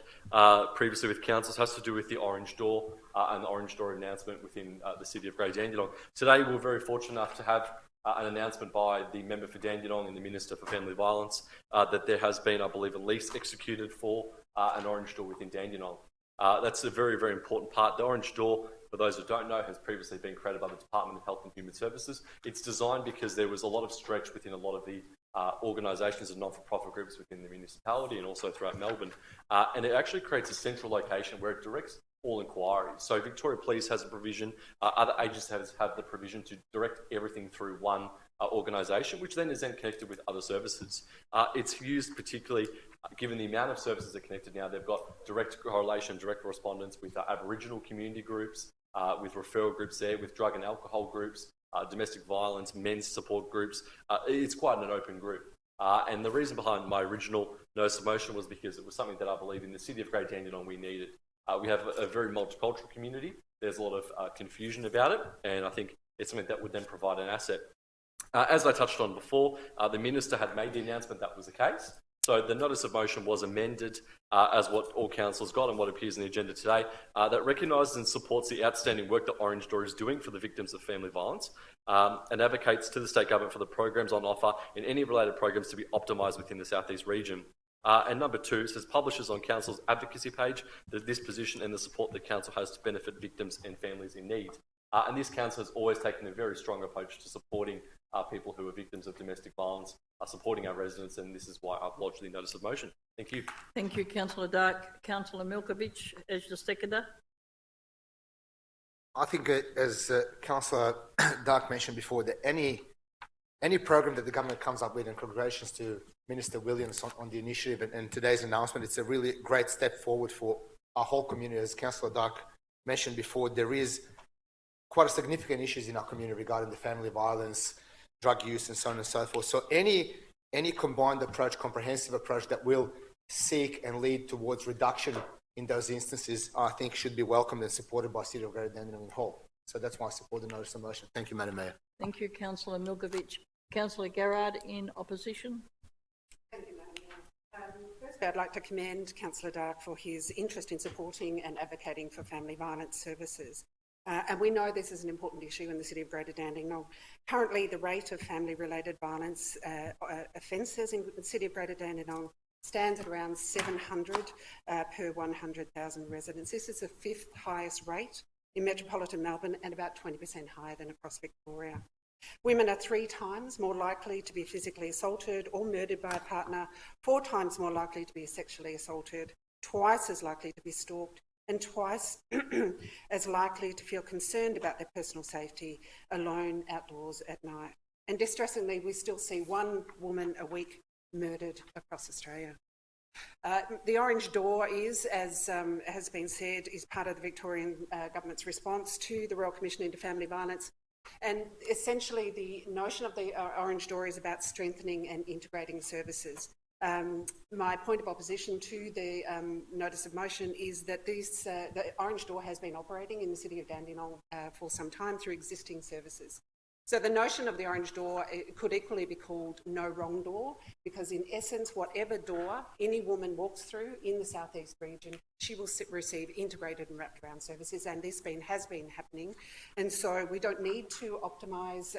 previously with councils, has to do with the Orange Door and the Orange Door announcement within the City of Grey Dandenong. Today, we're very fortunate enough to have an announcement by the Member for Dandenong and the Minister for Family Violence that there has been, I believe, a lease executed for an Orange Door within Dandenong. That's a very, very important part. The Orange Door, for those who don't know, has previously been created by the Department of Health and Human Services. It's designed because there was a lot of stretch within a lot of the organisations and not-for-profit groups within the municipality and also throughout Melbourne. And it actually creates a central location where it directs all inquiries. So Victoria Police has a provision, other agencies have the provision to direct everything through one organisation, which then is then connected with other services. It's used particularly, given the amount of services that are connected now, they've got direct correlation, direct correspondence with Aboriginal community groups, with referral groups there, with drug and alcohol groups, domestic violence, men's support groups. It's quite an open group. And the reason behind my original notice of motion was because it was something that I believe in the City of Grey Dandenong we needed. We have a very multicultural community. There's a lot of confusion about it, and I think it's something that would then provide an asset. As I touched on before, the Minister had made the announcement that was the case. So the notice of motion was amended as what all councils got and what appears in the agenda today, that recognises and supports the outstanding work that Orange Door is doing for the victims of family violence and advocates to the state government for the programs on offer and any related programs to be optimised within the South East region. And number 2 says publishes on Council's advocacy page that this position and the support that Council has to benefit victims and families in need. And this Council has always taken a very strong approach to supporting people who are victims of domestic violence, supporting our residents, and this is why I've lodged the notice of motion. Thank you. Thank you, Councillor Dark. Councillor Milkovich as the seconder. I think, as Councillor Dark mentioned before, that any program that the government comes up with, and congratulations to Minister Williams on the initiative and today's announcement, it's a really great step forward for our whole community. As Councillor Dark mentioned before, there is quite a significant issues in our community regarding the family violence, drug use, and so on and so forth. So any combined approach, comprehensive approach that will seek and lead towards reduction in those instances, I think should be welcomed and supported by City of Greater Dandenong in whole. So that's why I support the notice of motion. Thank you, Madam Mayor. Thank you, Councillor Milkovich. Councillor Garrard in opposition. Thank you, Madam Mayor. Firstly, I'd like to commend Councillor Dark for his interest in supporting and advocating for family violence services. And we know this is an important issue in the City of Greater Dandenong. Currently, the rate of family-related violence offences in the City of Greater Dandenong stands at around 700 per 100,000 residents. This is the 5th highest rate in metropolitan Melbourne and about 20% higher than across Victoria. Women are 3 times more likely to be physically assaulted or murdered by a partner, 4 times more likely to be sexually assaulted, twice as likely to be stalked, and twice as likely to feel concerned about their personal safety alone outdoors at night. And distressingly, we still see 1 woman a week murdered across Australia. The Orange Door is, as has been said, is part of the Victorian Government's response to the Royal Commission into Family Violence. And essentially the notion of the Orange Door is about strengthening and integrating services. My point of opposition to the notice of motion is that the Orange Door has been operating in the City of Dandenong for some time through existing services. So the notion of the Orange Door could equally be called no wrong door, because in essence, whatever door any woman walks through in the southeast region, she will receive integrated and wrapped around services, and this has been happening. And so we don't need to optimise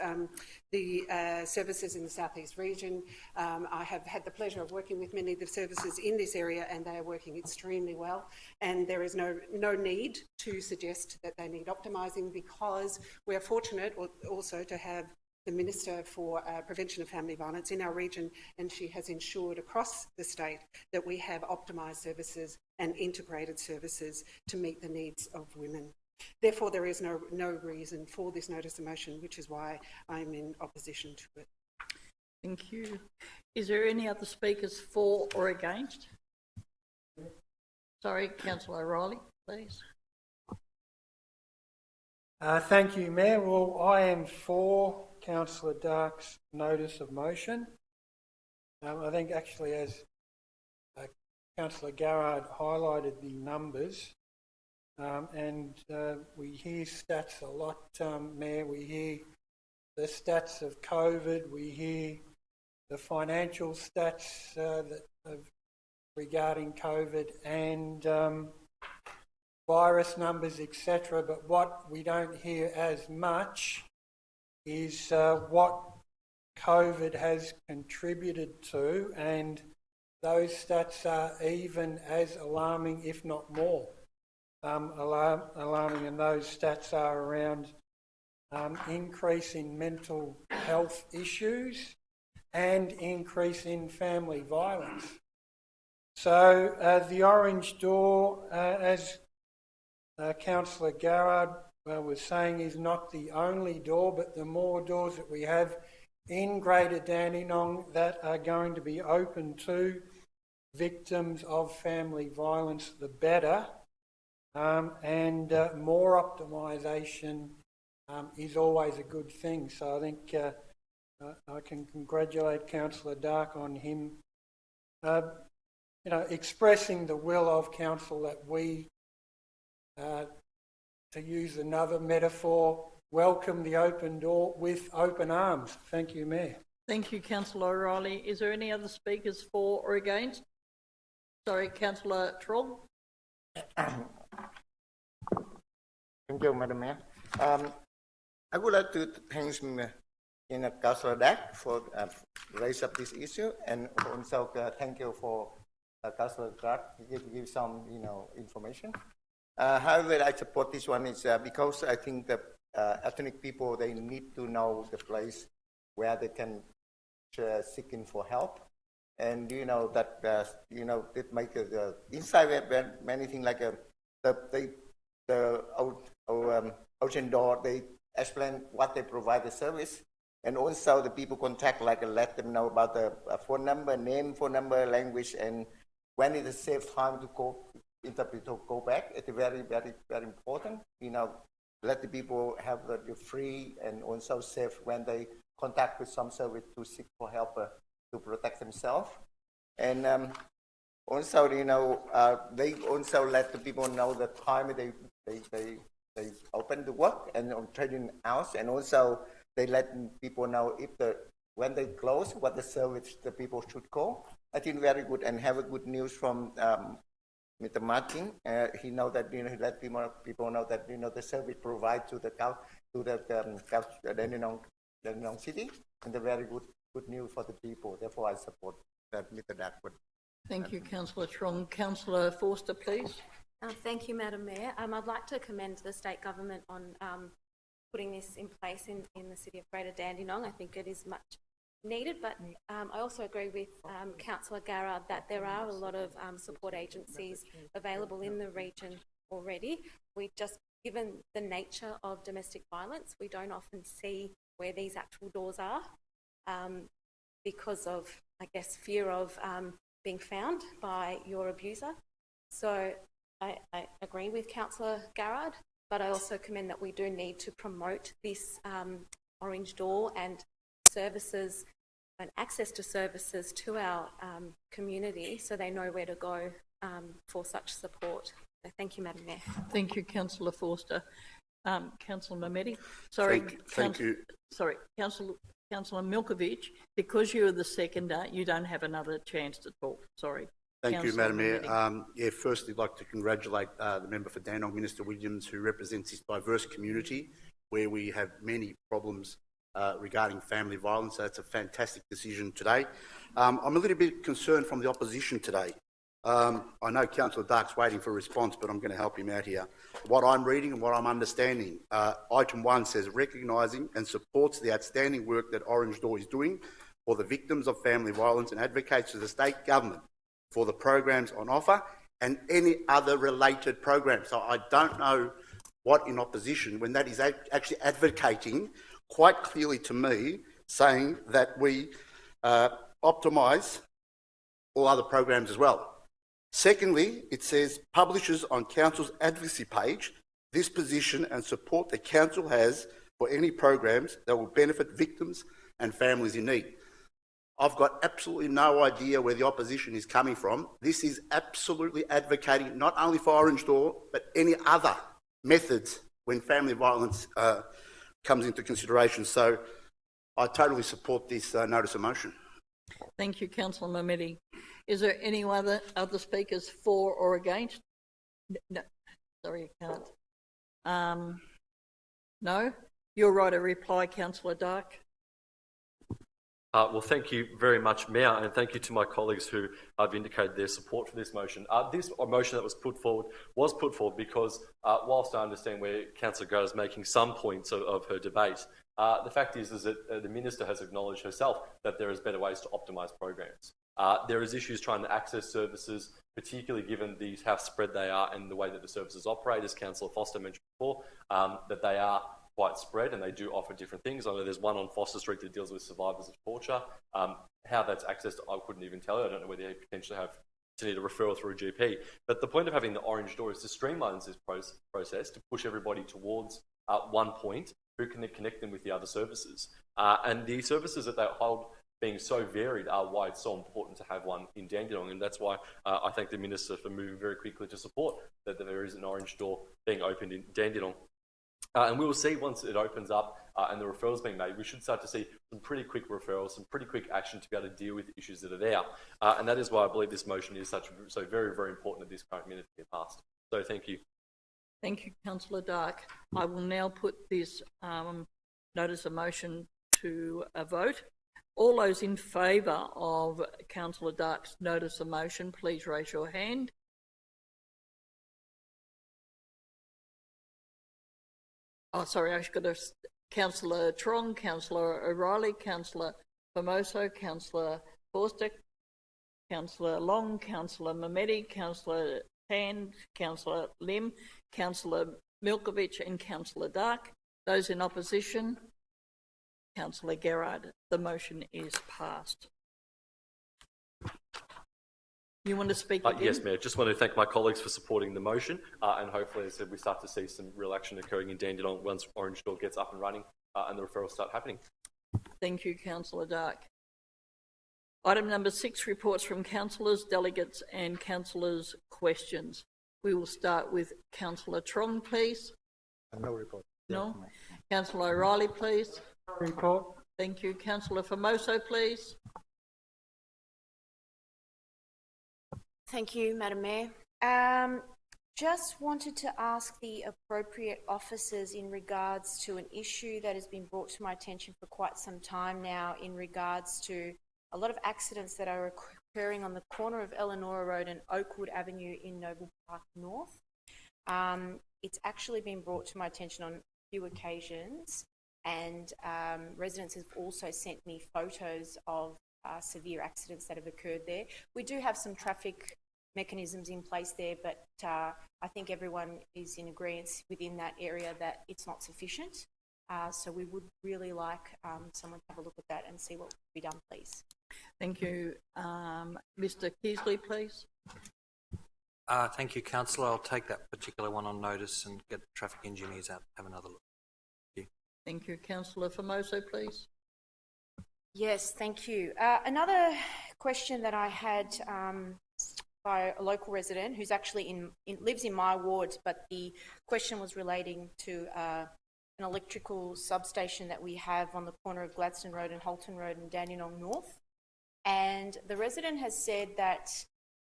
the services in the southeast region. I have had the pleasure of working with many of the services in this area, and they are working extremely well. And there is no need to suggest that they need optimising, because we are fortunate also to have the Minister for Prevention of Family Violence in our region, and she has ensured across the state that we have optimised services and integrated services to meet the needs of women. Therefore, there is no reason for this notice of motion, which is why I'm in opposition to it. Thank you. Is there any other speakers for or against? Sorry, Councillor O'Reilly, please. Thank you, Mayor. Well, I am for Councillor Dark's notice of motion. I think actually, as Councillor Garrard highlighted the numbers, and we hear stats a lot, Mayor. We hear the stats of COVID, we hear the financial stats regarding COVID and virus numbers, etc. But what we don't hear as much is what COVID has contributed to, and those stats are even as alarming, if not more alarming, and those stats are around increase in mental health issues and increase in family violence. So the Orange Door, as Councillor Garrard was saying, is not the only door, but the more doors that we have in Greater Dandenong that are going to be open to victims of family violence, the better. And more optimisation is always a good thing. So I think I can congratulate Councillor Dark on him, expressing the will of council that we, to use another metaphor, welcome the open door with open arms. Thank you, Mayor. Thank you, Councillor O'Reilly. Is there any other speakers for or against? Sorry, Councillor Troll. Thank you, Madam Mayor. I would like to thank Councillor Dack for raise up this issue, and also thank you for Councillor Clark to give some information. However, I support this one is because I think that ethnic people, they need to know the place where they can seeking for help. And that it make inside many things like the ocean door, they explain what they provide the service, and also the people contact, let them know about the phone number, name, phone number, language, and when it is safe time to go, interpreter go back. It's very, very, very important. Let the people have the free and also safe when they contact with some service to seek for help to protect themselves. And Also, they also let the people know the time they open the work and on trading hours, and also they let people know when they close, what the service the people should call. I think very good, and have a good news from Mr. Martin. He know that he let people know that the service provided to the Dandenong city, and the very good news for the people. Therefore, I support that, Mr. Darkwood. Thank you, Councillor Trong. Councillor Forster, please. Thank you, Madam Mayor. I'd like to commend the state government on putting this in place in the city of Greater Dandenong. I think it is much needed, but I also agree with Councillor Garrard that there are a lot of support agencies available in the region already. We just, given the nature of domestic violence, we don't often see where these actual doors are because of, I guess, fear of being found by your abuser. So I agree with Councillor Garrard, but I also commend that we do need to promote this orange door and services and access to services to our community so they know where to go for such support. So thank you, Madam Mayor. Thank you, Councillor Forster. Councillor Mehmeti. Sorry, Thank you. Sorry, Councillor Milkovich, because you're the seconder, you don't have another chance to talk. Sorry. Thank you, Councillor Madam Mayor. Mehmeti. Firstly, I'd like to congratulate the member for Dandenong, Minister Williams, who represents this diverse community where we have many problems regarding family violence. So that's a fantastic decision today. I'm a little bit concerned from the opposition today. I know Councillor Dark's waiting for a response, but I'm going to help him out here. What I'm reading and what I'm understanding, item 1 says recognising and supports the outstanding work that Orange Door is doing for the victims of family violence and advocates to the state government for the programs on offer and any other related programs. So I don't know what in opposition, when that is actually advocating quite clearly to me, saying that we optimise all other programs as well. Secondly, it says publishes on Council's advocacy page this position and support the Council has for any programs that will benefit victims and families in need. I've got absolutely no idea where the opposition is coming from. This is absolutely advocating not only for Orange Door, but any other methods when family violence comes into consideration. So I totally support this notice of motion. Thank you, Councillor Mehmeti. Is there any other speakers for or against? No, sorry, I can't. No? You're right, a reply, Councillor Dark. Well, thank you very much, Mayor, and thank you to my colleagues who have indicated their support for this motion. This motion that was put forward because, whilst I understand where Councillor Garrard is making some points of her debate, the fact is that the Minister has acknowledged herself that there is better ways to optimise programs. There is issues trying to access services, particularly given how spread they are and the way that the services operate, as Councillor Foster mentioned before, that they are quite spread and they do offer different things. I know there's one on Foster Street that deals with survivors of torture. How that's accessed, I couldn't even tell you. I don't know whether they potentially have to need a referral through a GP. But the point of having the Orange Door is to streamline this process, to push everybody towards one point who can connect them with the other services. And the services that they hold being so varied are why it's so important to have one in Dandenong, and that's why I thank the Minister for moving very quickly to support that there is an Orange Door being opened in Dandenong. And we will see once it opens up and the referrals being made, we should start to see some pretty quick referrals, some pretty quick action to be able to deal with the issues that are there. And that is why I believe this motion is so very, very important at this current minute to be passed. So thank you. Thank you, Councillor Dark. I will now put this notice of motion to a vote. All those in favour of Councillor Dark's notice of motion, please raise your hand. Oh, sorry, I've got Councillor Trong, Councillor O'Reilly, Councillor Formoso, Councillor Forster, Councillor Long, Councillor Mehmeti, Councillor Tan, Councillor Lim, Councillor Milkovich and Councillor Dark. Those in opposition? Councillor Garrard. The motion is passed. You want to speak again? Yes, Mayor. Just want to thank my colleagues for supporting the motion, and hopefully, as I said, we start to see some real action occurring in Dandenong once Orange Door gets up and running and the referrals start happening. Thank you, Councillor Dark. Item number 6, reports from councillors, delegates and councillors' questions. We will start with Councillor Trong, please. No report. No. Councillor O'Reilly, please. Report. Thank you. Councillor Formoso, please. Thank you, Madam Mayor. Just wanted to ask the appropriate officers in regards to an issue that has been brought to my attention for quite some time now in regards to a lot of accidents that are occurring on the corner of Eleanor Road and Oakwood Avenue in Noble Park North. It's actually been brought to my attention on a few occasions, and residents have also sent me photos of severe accidents that have occurred there. We do have some traffic mechanisms in place there, but I think everyone is in agreement within that area that it's not sufficient. So we would really like someone to have a look at that and see what can be done, please. Thank you. Mr. Keasley, please. Thank you, Councillor. I'll take that particular one on notice and get the traffic engineers out to have another look. Thank you. Thank you. Councillor Formoso, please. Yes, thank you. Another question that I had by a local resident who's actually lives in my ward, but the question was relating to an electrical substation that we have on the corner of Gladstone Road and Holton Road in Dandenong North. And the resident has said that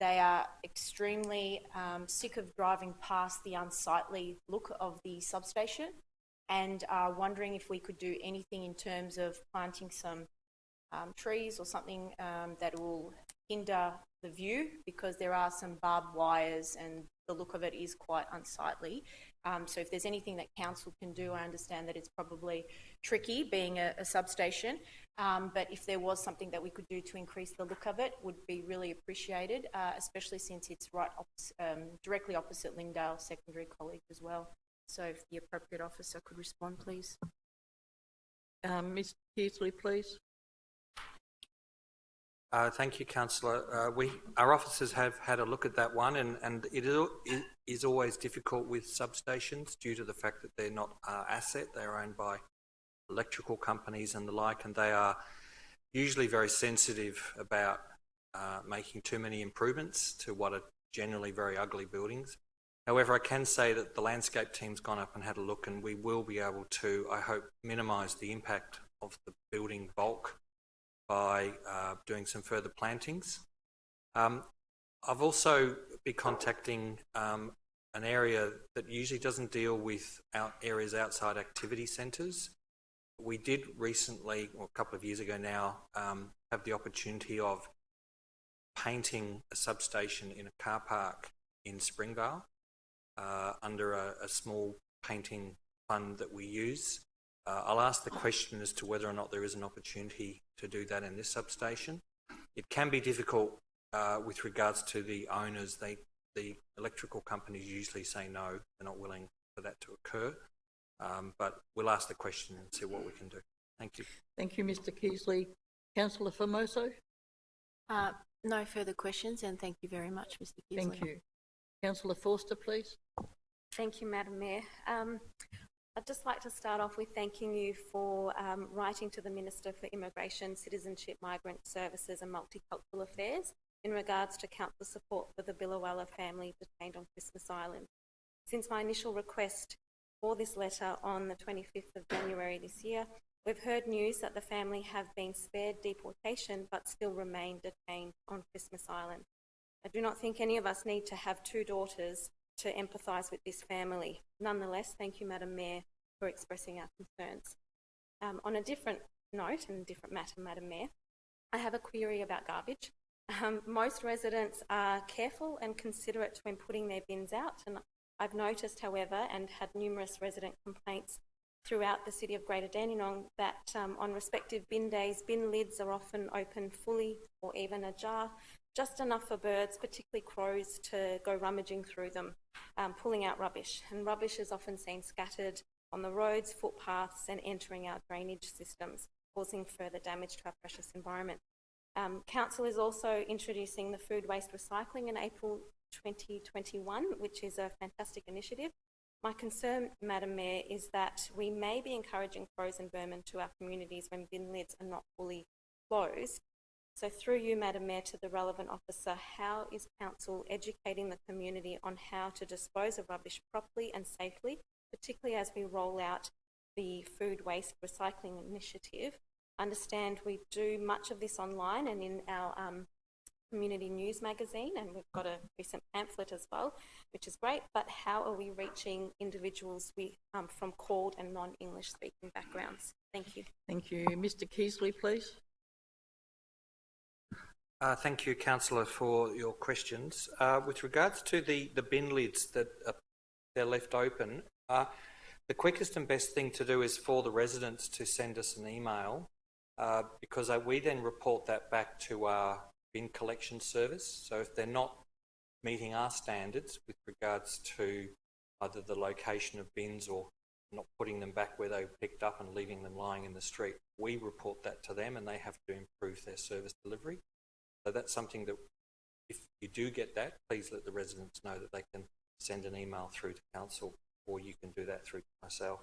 they are extremely sick of driving past the unsightly look of the substation and are wondering if we could do anything in terms of planting some trees or something that will hinder the view, because there are some barbed wires and the look of it is quite unsightly. So if there's anything that council can do, I understand that it's probably tricky being a substation, but if there was something that we could do to increase the look of it, would be really appreciated, especially since it's directly opposite Lyngdale Secondary College as well. So if the appropriate officer could respond, please. Mr. Keasley, please. Thank you, Councillor. Our officers have had a look at that one, and it is always difficult with substations due to the fact that they're not asset. They're owned by electrical companies and the like, and they are usually very sensitive about making too many improvements to what are generally very ugly buildings. However, I can say that the landscape team's gone up and had a look, and we will be able to, I hope, minimise the impact of the building bulk by doing some further plantings. I've also been contacting an area that usually doesn't deal with areas outside activity centres. We did recently, or a couple of years ago now, have the opportunity of painting a substation in a car park in Springvale under a small painting fund that we use. I'll ask the question as to whether or not there is an opportunity to do that in this substation. It can be difficult with regards to the owners. The electrical companies usually say no, they're not willing for that to occur. But we'll ask the question and see what we can do. Thank you. Thank you, Mr. Keasley. Councillor Formoso? No further questions, and thank you very much, Mr. Keasley. Thank you. Councillor Forster, please. Thank you, Madam Mayor. I'd just like to start off with thanking you for writing to the Minister for Immigration, Citizenship, Migrant Services and Multicultural Affairs in regards to council support for the Billawalla family detained on Christmas Island. Since my initial request for this letter on the 25th of January this year, we've heard news that the family have been spared deportation but still remain detained on Christmas Island. I do not think any of us need to have two daughters to empathise with this family. Nonetheless, thank you, Madam Mayor, for expressing our concerns. On a different note and a different matter, Madam Mayor, I have a query about garbage. Most residents are careful and considerate when putting their bins out, and I've noticed, however, and had numerous resident complaints throughout the city of Greater Dandenong that on respective bin days, bin lids are often open fully or even ajar, just enough for birds, particularly crows, to go rummaging through them, pulling out rubbish. And rubbish is often seen scattered on the roads, footpaths and entering our drainage systems, causing further damage to our precious environment. Council is also introducing the food waste recycling in April 2021, which is a fantastic initiative. My concern, Madam Mayor, is that we may be encouraging crows and vermin to our communities when bin lids are not fully closed. So through you, Madam Mayor, to the relevant officer, how is Council educating the community on how to dispose of rubbish properly and safely, particularly as we roll out the food waste recycling initiative? Understand we do much of this online and in our community news magazine, and we've got a recent pamphlet as well, which is great, but how are we reaching individuals with, from CALD and non-English speaking backgrounds? Thank you. Thank you. Mr Keasley, please. Thank you, Councillor, for your questions. With regards to the bin lids that they're left open, the quickest and best thing to do is for the residents to send us an email, because we then report that back to our bin collection service. So if they're not meeting our standards with regards to either the location of bins or not putting them back where they were picked up and leaving them lying in the street, we report that to them and they have to improve their service delivery. So that's something that, if you do get that, please let the residents know that they can send an email through to council, or you can do that through myself.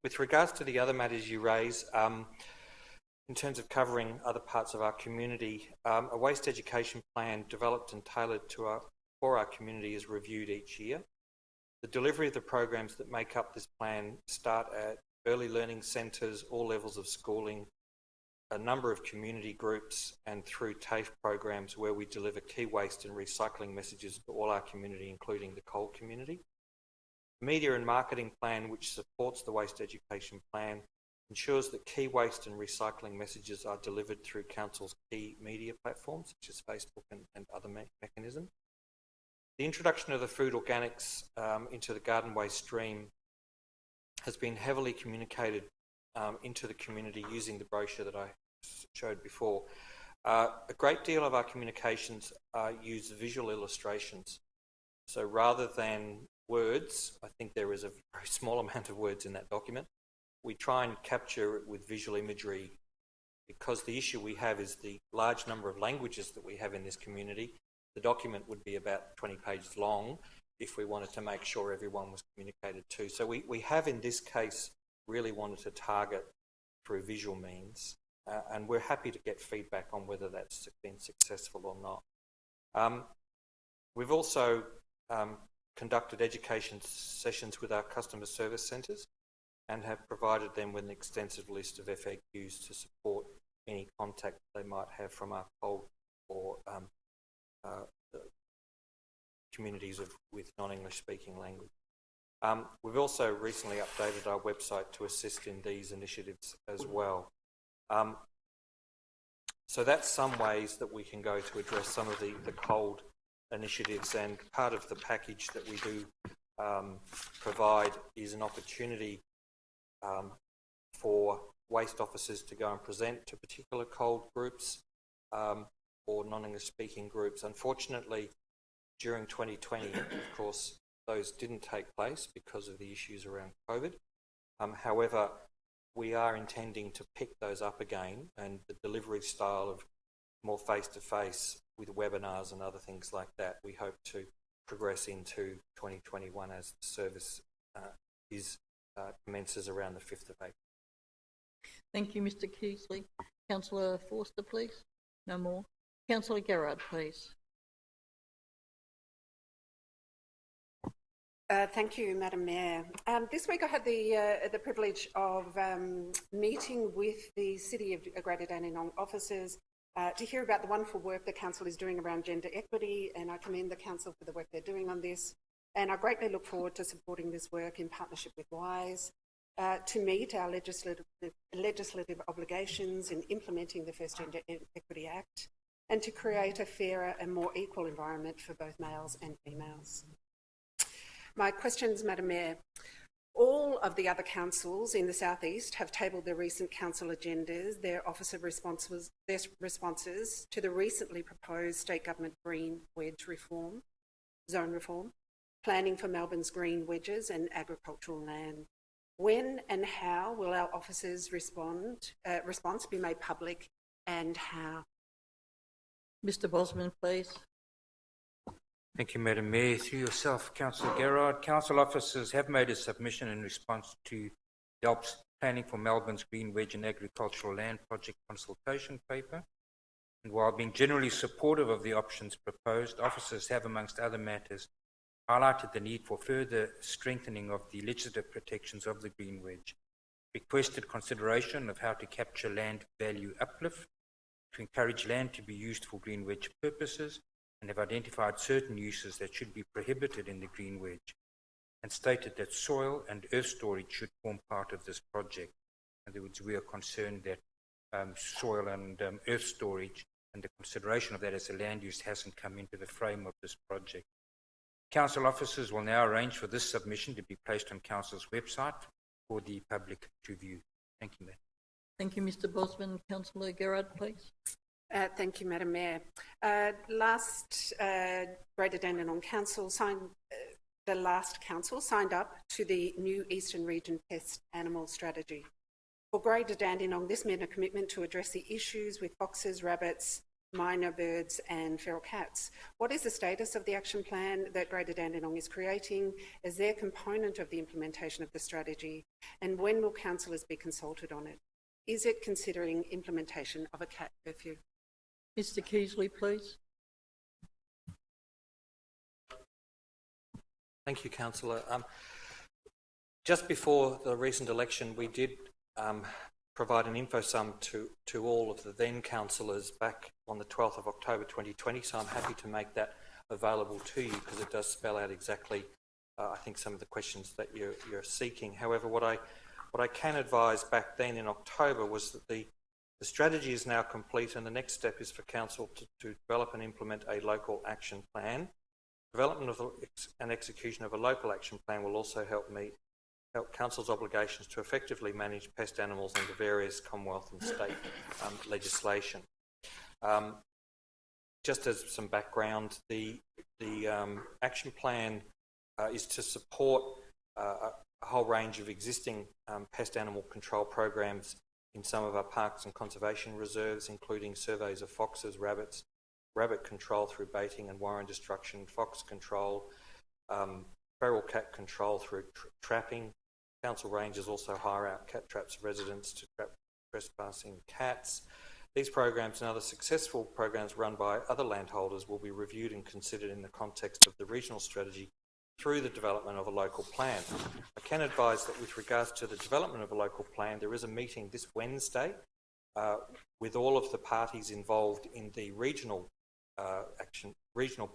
With regards to the other matters you raise, in terms of covering other parts of our community, a waste education plan developed and tailored for our community is reviewed each year. The delivery of the programs that make up this plan start at early learning centres, all levels of schooling, a number of community groups, and through TAFE programs where we deliver key waste and recycling messages to all our community, including the coal community. The media and marketing plan, which supports the waste education plan, ensures that key waste and recycling messages are delivered through Council's key media platforms, such as Facebook and other mechanisms. The introduction of the food organics into the garden waste stream has been heavily communicated into the community using the brochure that I showed before. A great deal of our communications use visual illustrations. So rather than words, I think there is a very small amount of words in that document, we try and capture it with visual imagery, because the issue we have is the large number of languages that we have in this community. The document would be about 20 pages long if we wanted to make sure everyone was communicated to. So we have, in this case, really wanted to target through visual means, and we're happy to get feedback on whether that's been successful or not. We've also conducted education sessions with our customer service centres and have provided them with an extensive list of FAQs to support any contact they might have from our coal or communities with non-English speaking language. We've also recently updated our website to assist in these initiatives as well. So that's some ways that we can go to address some of the cold initiatives, and part of the package that we do provide is an opportunity for waste officers to go and present to particular cold groups or non-English speaking groups. Unfortunately, during 2020, of course, those didn't take place because of the issues around COVID. However, we are intending to pick those up again, and the delivery style of more face-to-face with webinars and other things like that, we hope to progress into 2021 as the service commences around the 5th of April. Thank you, Mr Keasley. Councillor Forster, please. No more. Councillor Gerard, please. Thank you, Madam Mayor. This week I had the privilege of meeting with the City of Greater Dandenong officers to hear about the wonderful work the Council is doing around gender equity, and I commend the Council for the work they're doing on this. And I greatly look forward to supporting this work in partnership with WISE to meet our legislative obligations in implementing the First Gender Equity Act, and to create a fairer and more equal environment for both males and females. My questions, Madam Mayor. All of the other councils in the South East have tabled their recent council agendas, their officer responses to the recently proposed state government green wedge reform, zone reform, planning for Melbourne's green wedges and agricultural land. When and how will our officers' response be made public, and how? Mr Bosman, please. Thank you, Madam Mayor. Through yourself, Councillor Gerard, council officers have made a submission in response to the Ops Planning for Melbourne's Green Wedge and Agricultural Land Project consultation paper. And while being generally supportive of the options proposed, officers have, amongst other matters, highlighted the need for further strengthening of the legislative protections of the Green Wedge, requested consideration of how to capture land value uplift, to encourage land to be used for Green Wedge purposes, and have identified certain uses that should be prohibited in the Green Wedge, and stated that soil and earth storage should form part of this project. In other words, we are concerned that soil and earth storage and the consideration of that as a land use hasn't come into the frame of this project. Council officers will now arrange for this submission to be placed on Council's website for the public to view. Thank you, Madam. Thank you, Mr Bosman. Councillor Gerard, please. Thank you, Madam Mayor. Last Greater Dandenong Council the last council signed up to the new Eastern Region Pest Animal Strategy. For Greater Dandenong, this meant a commitment to address the issues with foxes, rabbits, minor birds and feral cats. What is the status of the action plan that Greater Dandenong is creating as their component of the implementation of the strategy, and when will councillors be consulted on it? Is it considering implementation of a cat curfew? Mr Keasley, please. Thank you, Councillor. Just before the recent election, we did provide an info sum to all of the then councillors back on the 12th of October 2020, so I'm happy to make that available to you because it does spell out exactly, I think, some of the questions that you're seeking. However, what I can advise back then in October was that the strategy is now complete, and the next step is for Council to develop and implement a local action plan. Development of and execution of a local action plan will also help Council's obligations to effectively manage pest animals under various Commonwealth and state legislation. Just as some background, the action plan is to support a whole range of existing pest animal control programs in some of our parks and conservation reserves, including surveys of foxes, rabbits, rabbit control through baiting and warren destruction, fox control, feral cat control through trapping. Council rangers also hire out cat traps for residents to trap trespassing cats. These programs and other successful programs run by other landholders will be reviewed and considered in the context of the regional strategy through the development of a local plan. I can advise that with regards to the development of a local plan, there is a meeting this Wednesday with all of the parties involved in the regional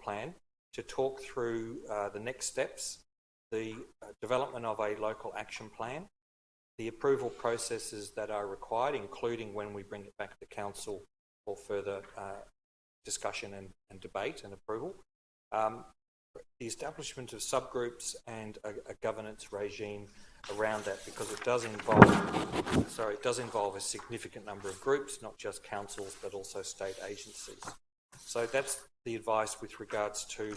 plan to talk through the next steps, the development of a local action plan, the approval processes that are required, including when we bring it back to Council for further discussion and debate and approval, the establishment of subgroups and a governance regime around that, because it does involve a significant number of groups, not just councils but also state agencies. So that's the advice with regards to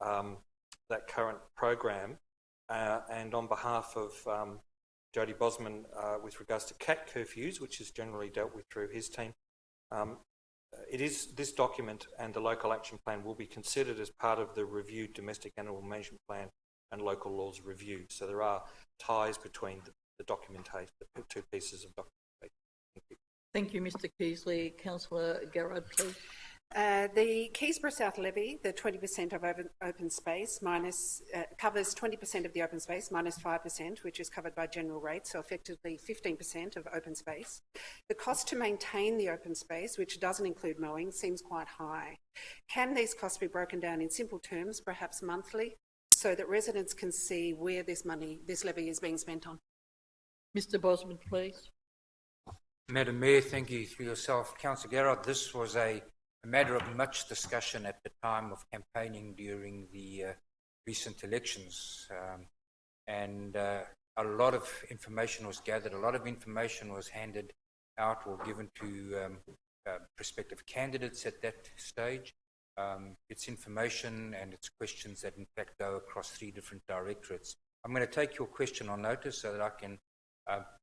that current program. And on behalf of Jody Bosman, with regards to cat curfews, which is generally dealt with through his team, this document and the local action plan will be considered as part of the reviewed domestic animal management plan and local laws review. So there are ties between the documentation, the two pieces of documentation. Thank you. Thank you, Mr Keasley. Councillor Gerard, please. The Kingsborough South Levy, the 20% of open space covers 20% of the open space minus 5%, which is covered by general rates, so effectively 15% of open space. The cost to maintain the open space, which doesn't include mowing, seems quite high. Can these costs be broken down in simple terms, perhaps monthly, so that residents can see where this levy is being spent on? Mr Bosman, please. Madam Mayor, thank you through yourself. Councillor Gerard, this was a matter of much discussion at the time of campaigning during the recent elections, and a lot of information was gathered, a lot of information was handed out or given to prospective candidates at that stage. It's information and it's questions that in fact go across 3 different directorates. I'm going to take your question on notice so that I can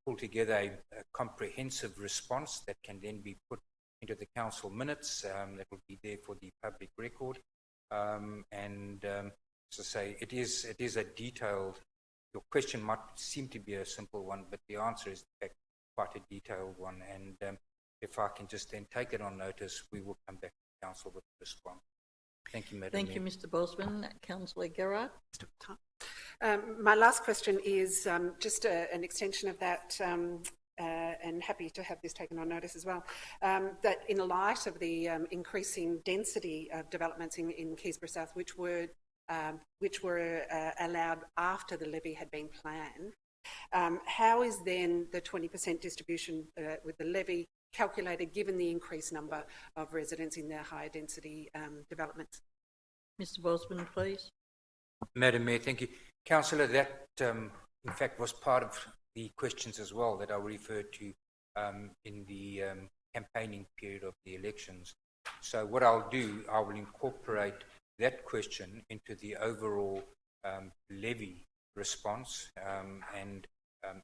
pull together a comprehensive response that can then be put into the council minutes, that will be there for the public record. As I say, it is a detailed, your question might seem to be a simple one, but the answer is in fact quite a detailed one. And if I can just then take it on notice, we will come back to council with a response. Thank you, Madam Thank Mayor. you, Mr Bosman. Councillor Gerard. My last question is just an extension of that, and happy to have this taken on notice as well, that in light of the increasing density of developments in Kingsborough South, which were allowed after the levy had been planned, how is then the 20% distribution with the levy calculated given the increased number of residents in their higher density developments? Mr Bosman, please. Madam Mayor, thank you. Councillor, that in fact was part of the questions as well that I referred to in the campaigning period of the elections. So what I'll do, I will incorporate that question into the overall levy response and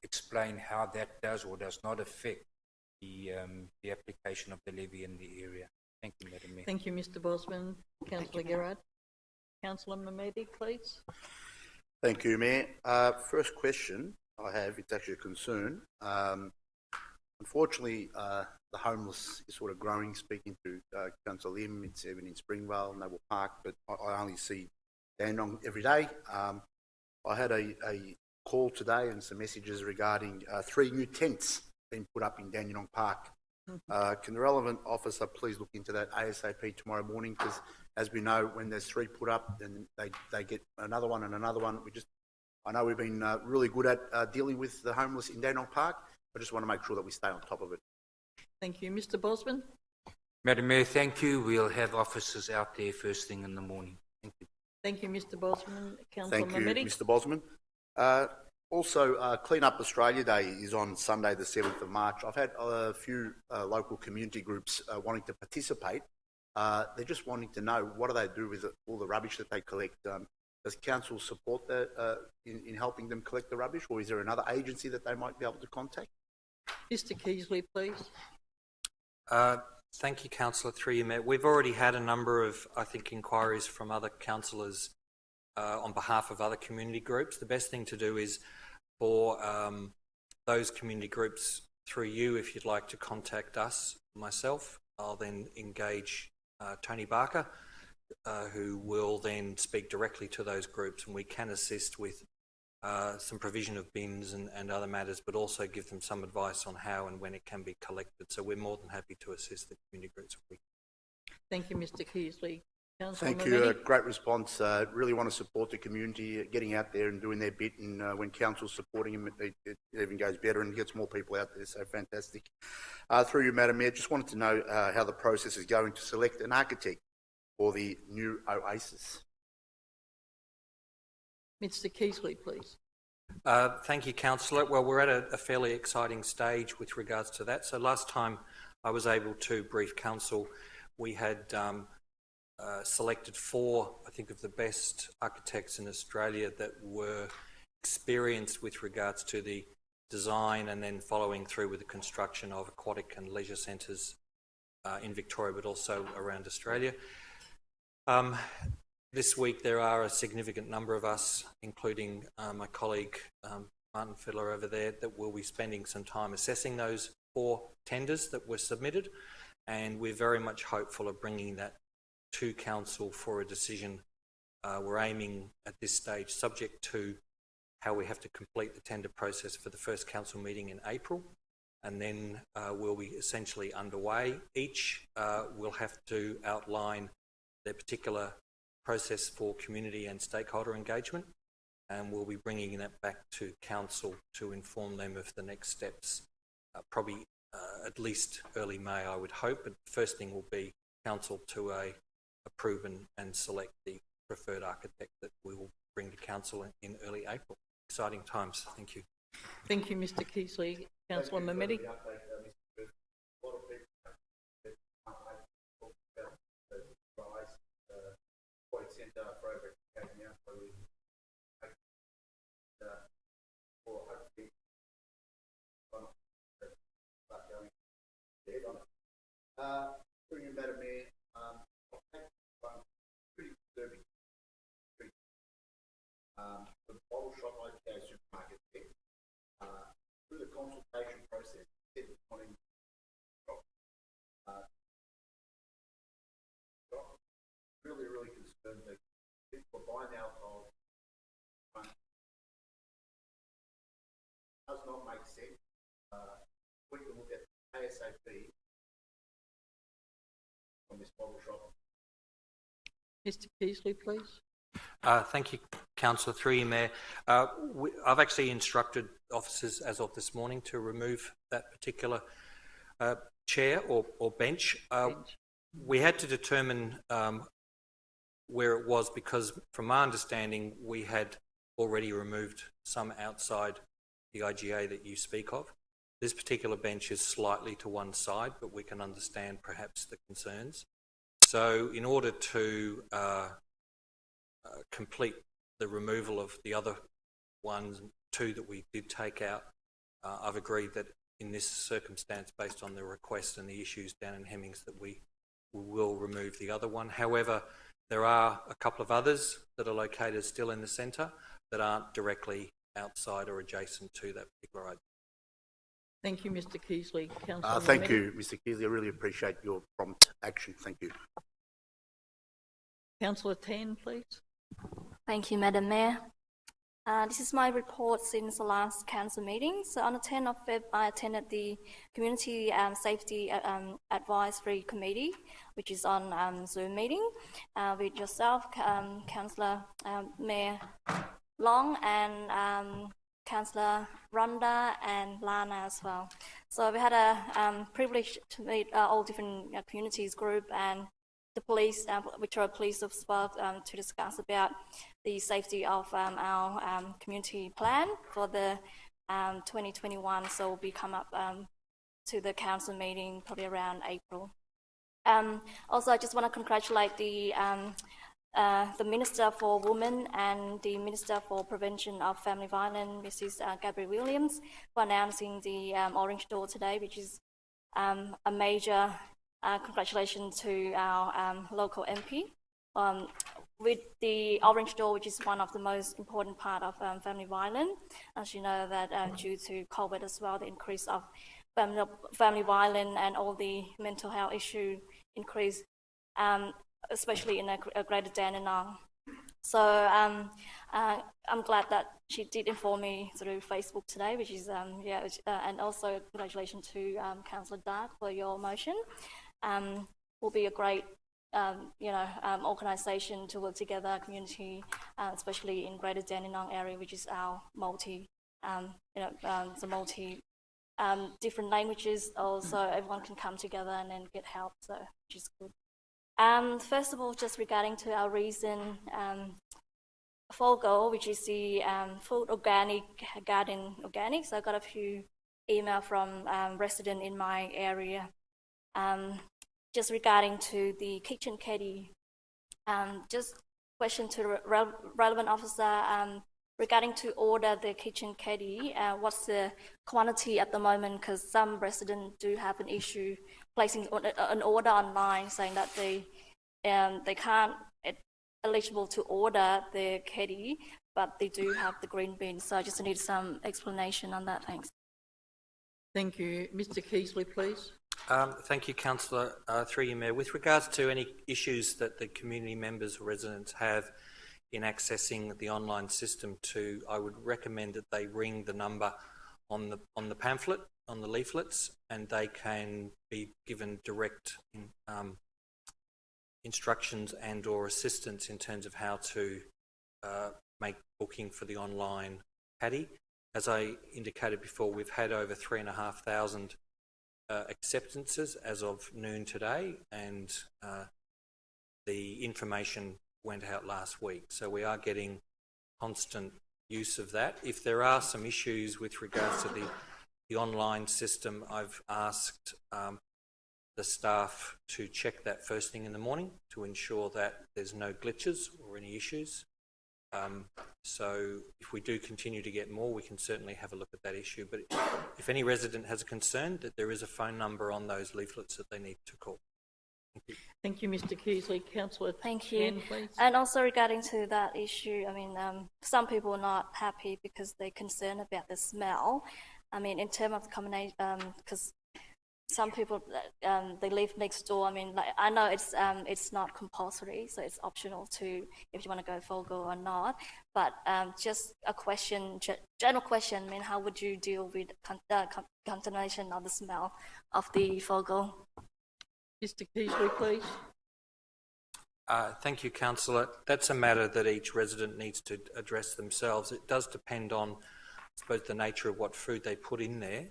explain how that does or does not affect the application of the levy in the area. Thank you, Madam Mayor. Thank you, Mr Bosman. Councillor Gerard. Councillor Mamedi, please. Thank you, Mayor. First question I have, it's actually a concern. Unfortunately, the homeless is sort of growing. Speaking to Councillor Lim, it's even in Springvale, Noble Park, but I only see Dandenong every day. I had a call today and some messages regarding 3 new tents being put up in Dandenong Park. Can the relevant officer please look into that ASAP tomorrow morning? Because as we know, when there's 3 put up, then they get another one and another one. I know we've been really good at dealing with the homeless in Dandenong Park. I just want to make sure that we stay on top of it. Thank you. Mr Bosman. Madam Mayor, thank you. We'll have officers out there first thing in the morning. Thank you. Thank you, Mr Bosman. Councillor Thank you, Mamedi. Mr Bosman. Also, Clean Up Australia Day is on Sunday the 7th of March. I've had a few local community groups wanting to participate. They're just wanting to know what do they do with all the rubbish that they collect. Does council support that in helping them collect the rubbish, or is there another agency that they might be able to contact? Mr Keasley, please. Thank you, Councillor, through you, Mayor. We've already had a number of, I think, inquiries from other councillors on behalf of other community groups. The best thing to do is for those community groups through you, if you'd like to contact us, myself, I'll then engage Tony Barker, who will then speak directly to those groups, and we can assist with some provision of bins and other matters, but also give them some advice on how and when it can be collected. So we're more than happy to assist the community groups. Thank you, Mr Keasley. Councillor Thank Mamedi. you. Great response. Really want to support the community getting out there and doing their bit. And when council's supporting them, it even goes better and gets more people out there. So fantastic. Through you, Madam Mayor, just wanted to know how the process is going to select an architect for the new Oasis. Mr Keasley, please. Thank you, Councillor. Well, we're at a fairly exciting stage with regards to that. So last time I was able to brief council, we had selected 4, I think, of the best architects in Australia that were experienced with regards to the design and then following through with the construction of aquatic and leisure centres in Victoria, but also around Australia. This week there are a significant number of us, including my colleague Martin Fiddler over there, that will be spending some time assessing those 4 tenders that were submitted, and we're very much hopeful of bringing that to council for a decision. We're aiming at this stage, subject to how we have to complete the tender process for the first council meeting in April, and then we'll be essentially underway. Each will have to outline their particular process for community and stakeholder engagement, and we'll be bringing that back to council to inform them of the next steps, probably at least early May, I would hope. But the first thing will be council to approve and select the preferred architect that we will bring to council in early April. Exciting times. Thank you. Thank you, Mr Keasley. Councillor Mamedi. Through you, Madam Mayor, pretty disturbing. The bottle shop IGA supermarket there, through the consultation process, Really concerned that people are buying alcohol does not make sense. We can look at ASAP on this bottle shop. Mr Keasley, please. Thank you, Councillor. Through you, Mayor. I've actually instructed officers as of this morning to remove that particular chair or bench. We had to determine where it was because, from my understanding, we had already removed some outside the IGA that you speak of. This particular bench is slightly to one side, but we can understand perhaps the concerns. So in order to complete the removal of the other two that we did take out, I've agreed that in this circumstance, based on the request and the issues down in Hemmings, that we will remove the other one. However, there are a couple of others that are located still in the centre that aren't directly outside or adjacent to that particular item. Thank you, Mr Keasley. Councillor Thank you, Mr. Keasley. I really appreciate your prompt action. Thank you. Councillor Tan, please. Thank you, Madam Mayor. This is my report since the last council meeting. So on the 10th of Feb, I attended the Community Safety Advisory Committee, which is on Zoom meeting, with yourself, Councillor Mayor Long, and Councillor Rhonda and Lana as well. So we had a privilege to meet all different communities group and the police, which are police as well, to discuss about the safety of our community plan for the 2021. So we'll be come up to the council meeting probably around April. Also, I just want to congratulate the Minister for Women and the Minister for Prevention of Family Violence, Mrs. Gabrielle Williams, for announcing the Orange Door today, which is a major congratulations to our local MP. With the Orange Door, which is one of the most important part of family violence, as you know that due to COVID as well, the increase of family violence and all the mental health issue increase, especially in a Greater Dandenong. So I'm glad that she did inform me through Facebook today, which is and also congratulations to Councillor Dark for your motion. Will be a great organisation to work together, community, especially in Greater Dandenong area, which is our different languages. Also, everyone can come together and then get help, so which is good. First of all, just regarding to our recent goal, which is the food organic, garden organics. I got a few email from residents in my area. Just regarding to the kitchen caddy, just question to the relevant officer regarding to order the kitchen caddy, what's the quantity at the moment? Because some residents do have an issue placing an order online saying that they can't eligible to order the caddy, but they do have the green bin. So I just need some explanation on that. Thanks. Thank you. Mr Keasley, please. Thank you, Councillor. Through you, Mayor. With regards to any issues that the community members or residents have in accessing the online system, I would recommend that they ring the number on the pamphlet, on the leaflets, and they can be given direct instructions and/or assistance in terms of how to make booking for the online caddy. As I indicated before, we've had over 3,500 acceptances as of noon today, and the information went out last week. So we are getting constant use of that. If there are some issues with regards to the online system, I've asked the staff to check that first thing in the morning to ensure that there's no glitches or any issues. So if we do continue to get more, we can certainly have a look at that issue. But if any resident has a concern, that there is a phone number on those leaflets that they need to call. Thank you. Thank you, Mr Keasley. Councillor Thank you. Tan, please. And also regarding to that issue, I mean, some people are not happy because they're concerned about the smell. I mean, in terms of the combination, because some people they live next door. I mean, like, I know it's not compulsory, so it's optional to if you want to go FOGO or not. But just a question, general question. I mean, how would you deal with contamination of the smell of the FOGO? Mr. Keasley, please. Thank you, Councillor. That's a matter that each resident needs to address themselves. It does depend on, I suppose, the nature of what food they put in there.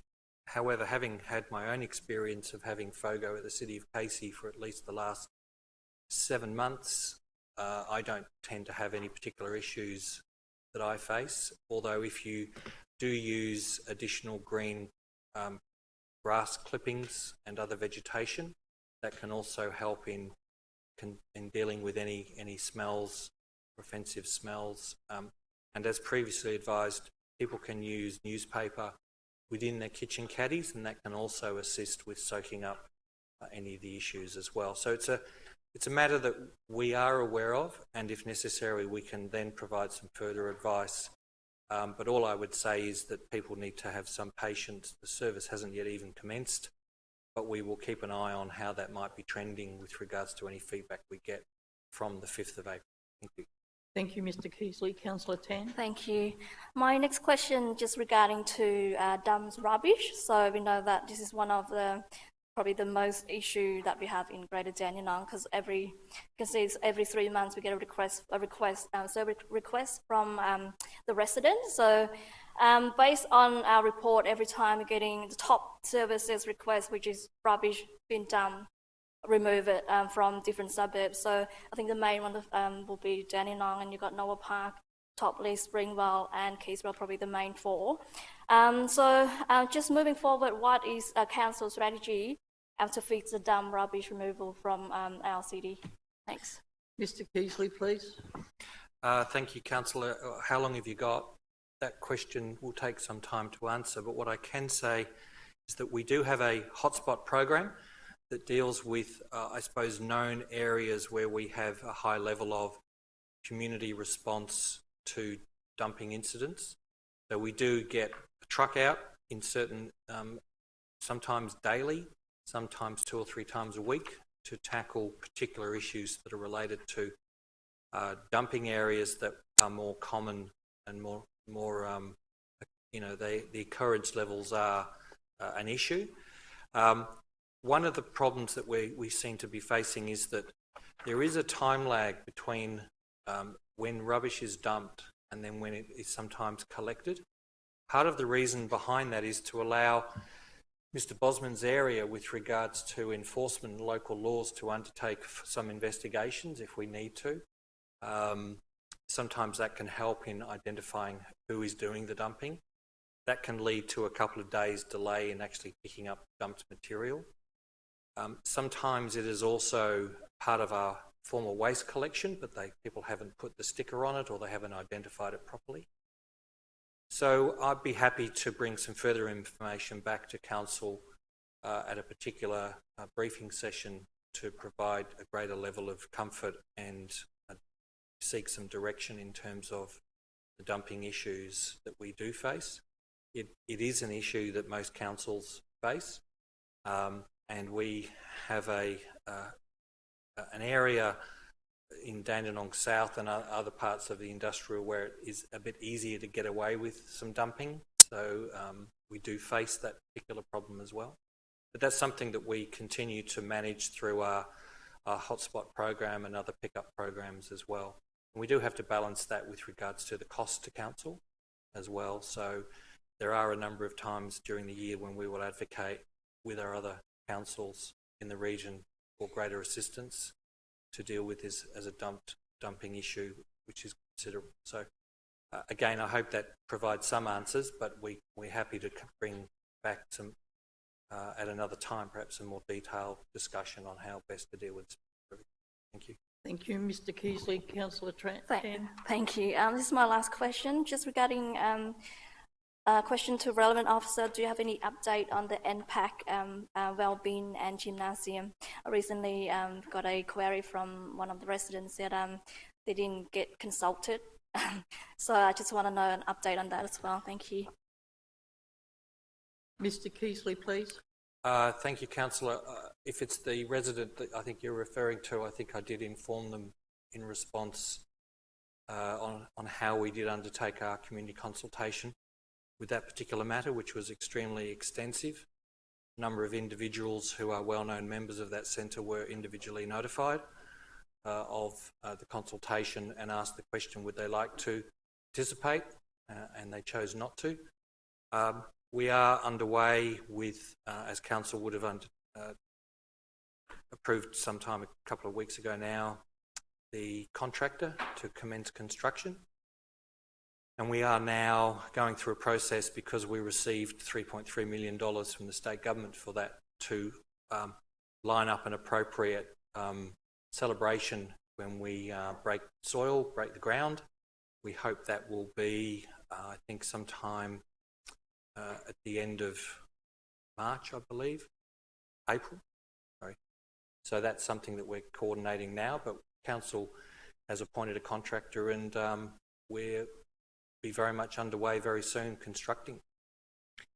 However, having had my own experience of having FOGO at the City of Casey for at least the last 7 months, I don't tend to have any particular issues that I face. Although if you do use additional green grass clippings and other vegetation, that can also help in dealing with any smells, offensive smells. And as previously advised, people can use newspaper within their kitchen caddies, and that can also assist with soaking up any of the issues as well. So it's a matter that we are aware of, and if necessary, we can then provide some further advice. But all I would say is that people need to have some patience. The service hasn't yet even commenced, but we will keep an eye on how that might be trending with regards to any feedback we get from the 5th of April. Thank you. Thank you, Mr. Keasley. Councillor Tan. Thank you. My next question just regarding to dumps rubbish. So we know that this is one of the probably the most issue that we have in Greater Dandenong, because you can see it's every 3 months we get a request from the residents. So based on our report, every time we're getting the top services request, which is rubbish being dumped, remove it from different suburbs. So I think the main one will be Dandenong, and you've got Noah Park, Topley, Springvale and Kingsborough, probably the main 4. So just moving forward, what is a council strategy to fix the dump rubbish removal from our city? Thanks. Mr. Keasley, please. Thank you, Councillor. How long have you got? That question will take some time to answer, but what I can say is that we do have a hotspot program that deals with, I suppose, known areas where we have a high level of community response to dumping incidents. So we do get a truck out in certain, sometimes daily, sometimes 2 or 3 times a week, to tackle particular issues that are related to dumping areas that are more common and more the occurrence levels are an issue. One of the problems that we seem to be facing is that there is a time lag between when rubbish is dumped and then when it is sometimes collected. Part of the reason behind that is to allow Mr. Bosman's area with regards to enforcement and local laws to undertake some investigations if we need to. Sometimes that can help in identifying who is doing the dumping. That can lead to a couple of days delay in actually picking up dumped material. Sometimes it is also part of our formal waste collection, but people haven't put the sticker on it or they haven't identified it properly. So I'd be happy to bring some further information back to Council at a particular briefing session to provide a greater level of comfort and seek some direction in terms of the dumping issues that we do face. It is an issue that most councils face, and we have an area in Dandenong South and other parts of the industrial where it is a bit easier to get away with some dumping. So we do face that particular problem as well. But that's something that we continue to manage through our hotspot program and other pickup programs as well. And we do have to balance that with regards to the cost to council as well. So there are a number of times during the year when we will advocate with our other councils in the region for greater assistance to deal with this as a dumping issue, which is considerable. So again, I hope that provides some answers, but we're happy to bring back some at another time, perhaps some more detailed discussion on how best to deal with this. Thank you. Thank you, Mr. Keasley. Councillor Tan. Thank you. This is my last question, just regarding question to relevant officer. Do you have any update on the NPAC wellbeing and gymnasium? I recently got a query from one of the residents that they didn't get consulted. So I just want to know an update on that as well. Thank you. Mr. Keasley, please. Thank you, Councillor. If it's the resident that I think you're referring to, I think I did inform them in response on how we did undertake our community consultation with that particular matter, which was extremely extensive. A number of individuals who are well-known members of that centre were individually notified of the consultation and asked the question, would they like to participate, and they chose not to. We are underway with, as Council would have approved sometime a couple of weeks ago now, the contractor to commence construction. And we are now going through a process, because we received $3.3 million from the state government for that, to line up an appropriate celebration when we break soil, break the ground. We hope that will be, I think, sometime at the end of March, I believe. April, sorry. So that's something that we're coordinating now, but Council has appointed a contractor, and we'll be very much underway very soon constructing.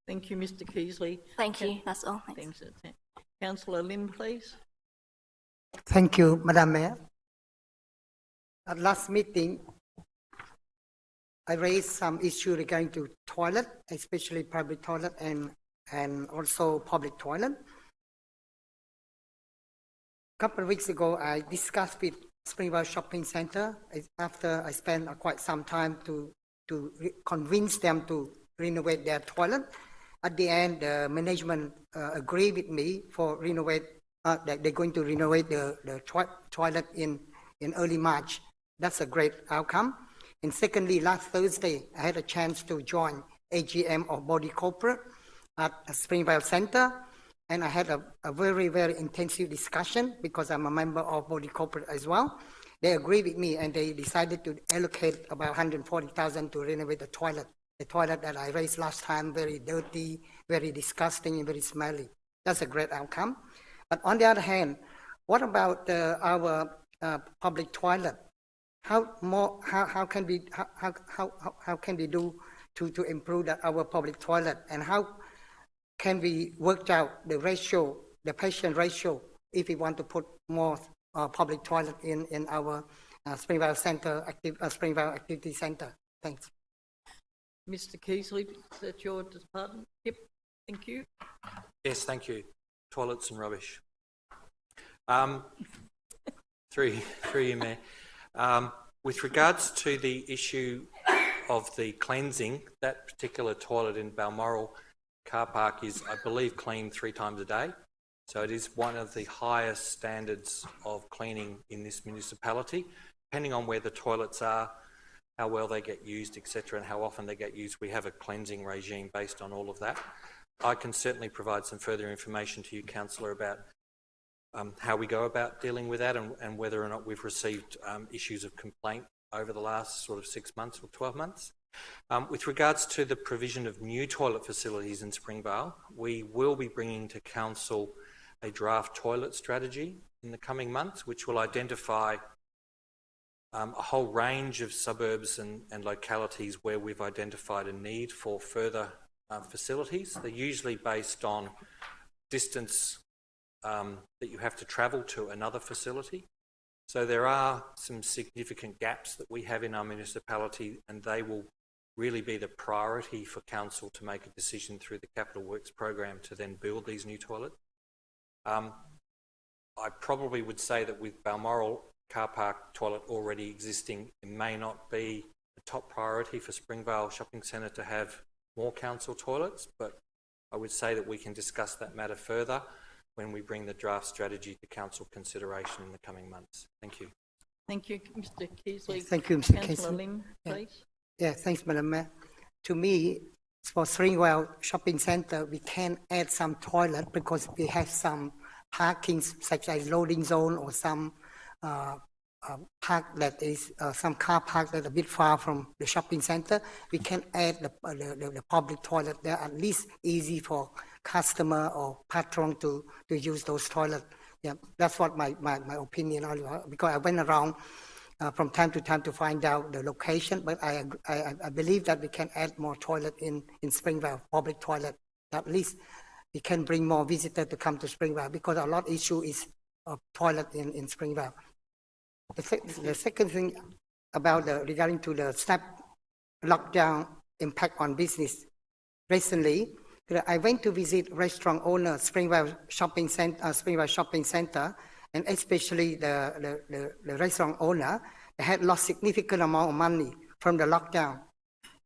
Thank you, Mr Keasley. Thank you. That's all. Thanks. Thanks. Councillor Lim, please. Thank you, Madam Mayor. At last meeting, I raised some issue regarding to toilet, especially private toilet and also public toilet. A couple of weeks ago, I discussed with Springvale Shopping Centre after I spent quite some time to convince them to renovate their toilet. At the end, the management agreed with me for renovate. That they're going to renovate the toilet in early March. That's a great outcome. And secondly, last Thursday, I had a chance to join AGM of Body Corporate at Springvale Centre, and I had a very, very intensive discussion because I'm a member of Body Corporate as well. They agreed with me, and they decided to allocate about $140,000 to renovate the toilet. The toilet that I raised last time, very dirty, very disgusting, and very smelly. That's a great outcome. But on the other hand, what about our public toilet? How can we do to improve our public toilet, and how can we work out the ratio, the patient ratio, if we want to put more public toilet in our Springvale Centre, Springvale Activity Centre? Thanks. Mr Keasley, is that your department? Yep. Thank you. Yes, thank you. Toilets and rubbish. Through you, Mayor. With regards to the issue of the cleansing, that particular toilet in Balmoral car park is, I believe, cleaned 3 times a day. So it is one of the highest standards of cleaning in this municipality. Depending on where the toilets are, how well they get used, etc., and how often they get used, we have a cleansing regime based on all of that. I can certainly provide some further information to you, Councillor, about how we go about dealing with that, and whether or not we've received issues of complaint over the last sort of 6 months or 12 months. With regards to the provision of new toilet facilities in Springvale, we will be bringing to Council a draft toilet strategy in the coming months, which will identify a whole range of suburbs and localities where we've identified a need for further facilities. They're usually based on distance that you have to travel to another facility. So there are some significant gaps that we have in our municipality, and they will really be the priority for Council to make a decision through the Capital Works program to then build these new toilets. I probably would say that with Balmoral car park toilet already existing, it may not be a top priority for Springvale Shopping Centre to have more council toilets, but I would say that we can discuss that matter further when we bring the draft strategy to council consideration in the coming months. Thank you. Thank you, Mr Keasley. Thank you, Mr Councillor Keasley. Lim, please. Yeah, thanks, Madam Mayor. To me, for Springvale Shopping Centre, we can add some toilet because we have some parkings such as loading zone or some park that is some car park that are a bit far from the shopping centre. We can add the public toilet there, at least easy for customer or patron to use those toilets. Yeah, that's what my opinion on, because I went around from time to time to find out the location, but I believe that we can add more toilet in Springvale, public toilet, at least we can bring more visitors to come to Springvale, because a lot issue is toilet in Springvale. The second thing about regarding to the snap lockdown impact on business. Recently, I went to visit restaurant owner Springvale Shopping Center, and especially the restaurant owner had lost significant amount of money from the lockdown.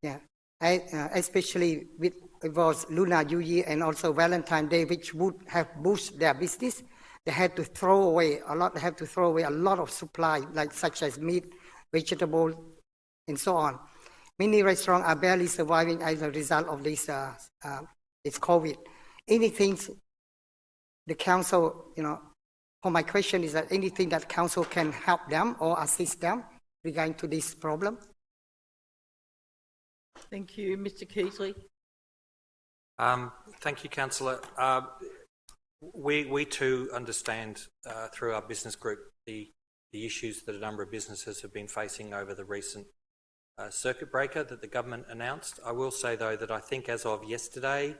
Yeah, especially with it was Lunar New Year and also Valentine's Day, which would have boosted their business. They had to throw away a lot. They have to throw away a lot of supply, like such as meat, vegetables, and so on. Many restaurants are barely surviving as a result of this COVID. Anything the council, for my question is that anything that council can help them or assist them regarding to this problem? Thank you. Mr. Keasley. Thank you, Councillor. We too understand through our business group the issues that a number of businesses have been facing over the recent circuit breaker that the government announced. I will say, though, that I think as of yesterday,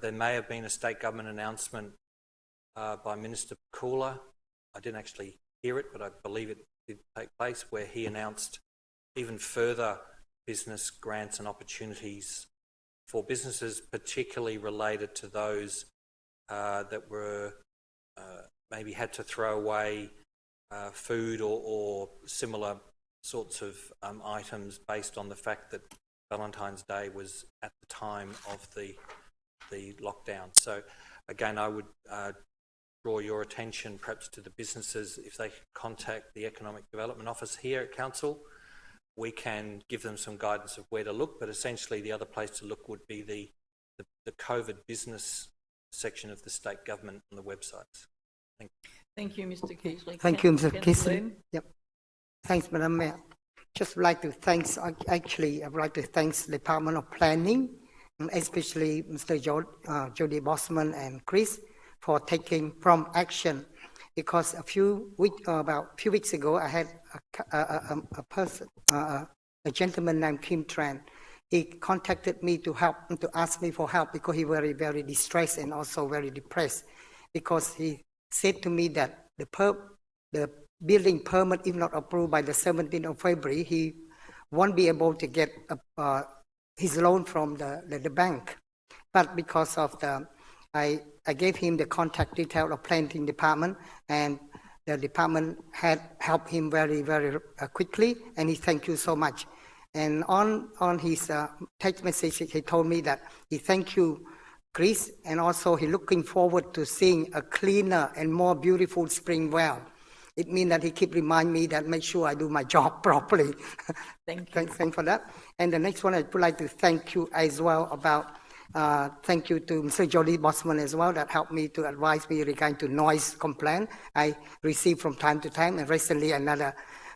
there may have been a state government announcement by Minister Pakula. I didn't actually hear it, but I believe it did take place, where he announced even further business grants and opportunities for businesses, particularly related to those that were maybe had to throw away food or similar sorts of items based on the fact that Valentine's Day was at the time of the lockdown. So again, I would draw your attention perhaps to the businesses. If they contact the Economic Development Office here at Council, we can give them some guidance of where to look, but essentially the other place to look would be the COVID business section of the state government on the websites. Thank you, Mr. Keasley. Thank you, Mr. Councillor Keasley. Yep. Thanks, Madam Mayor. Just would like to thank, actually, I would like to thank the Department of Planning, and especially Mr. Jody Bosman and Chris for taking prompt action. Because about a few weeks ago, I had a gentleman named Kim Tran. He contacted me to ask me for help because he was very, very distressed and also very depressed. Because he said to me that the building permit, if not approved by the 17th of February, he won't be able to get his loan from the bank. But because of I gave him the contact detail of planning department, and the department had helped him very, very quickly, and he thanked you so much. And on his text message, he told me that he thanked you, Chris, and also he looking forward to seeing a cleaner and more beautiful Springvale. It means that he keep remind me that make sure I do my job properly. Thank you. Thanks for that. And the next one, I would like to thank you as well about, thank you to Mr. Jody Bosman as well that helped me to advise me regarding to noise complaint I receive from time to time. And recently another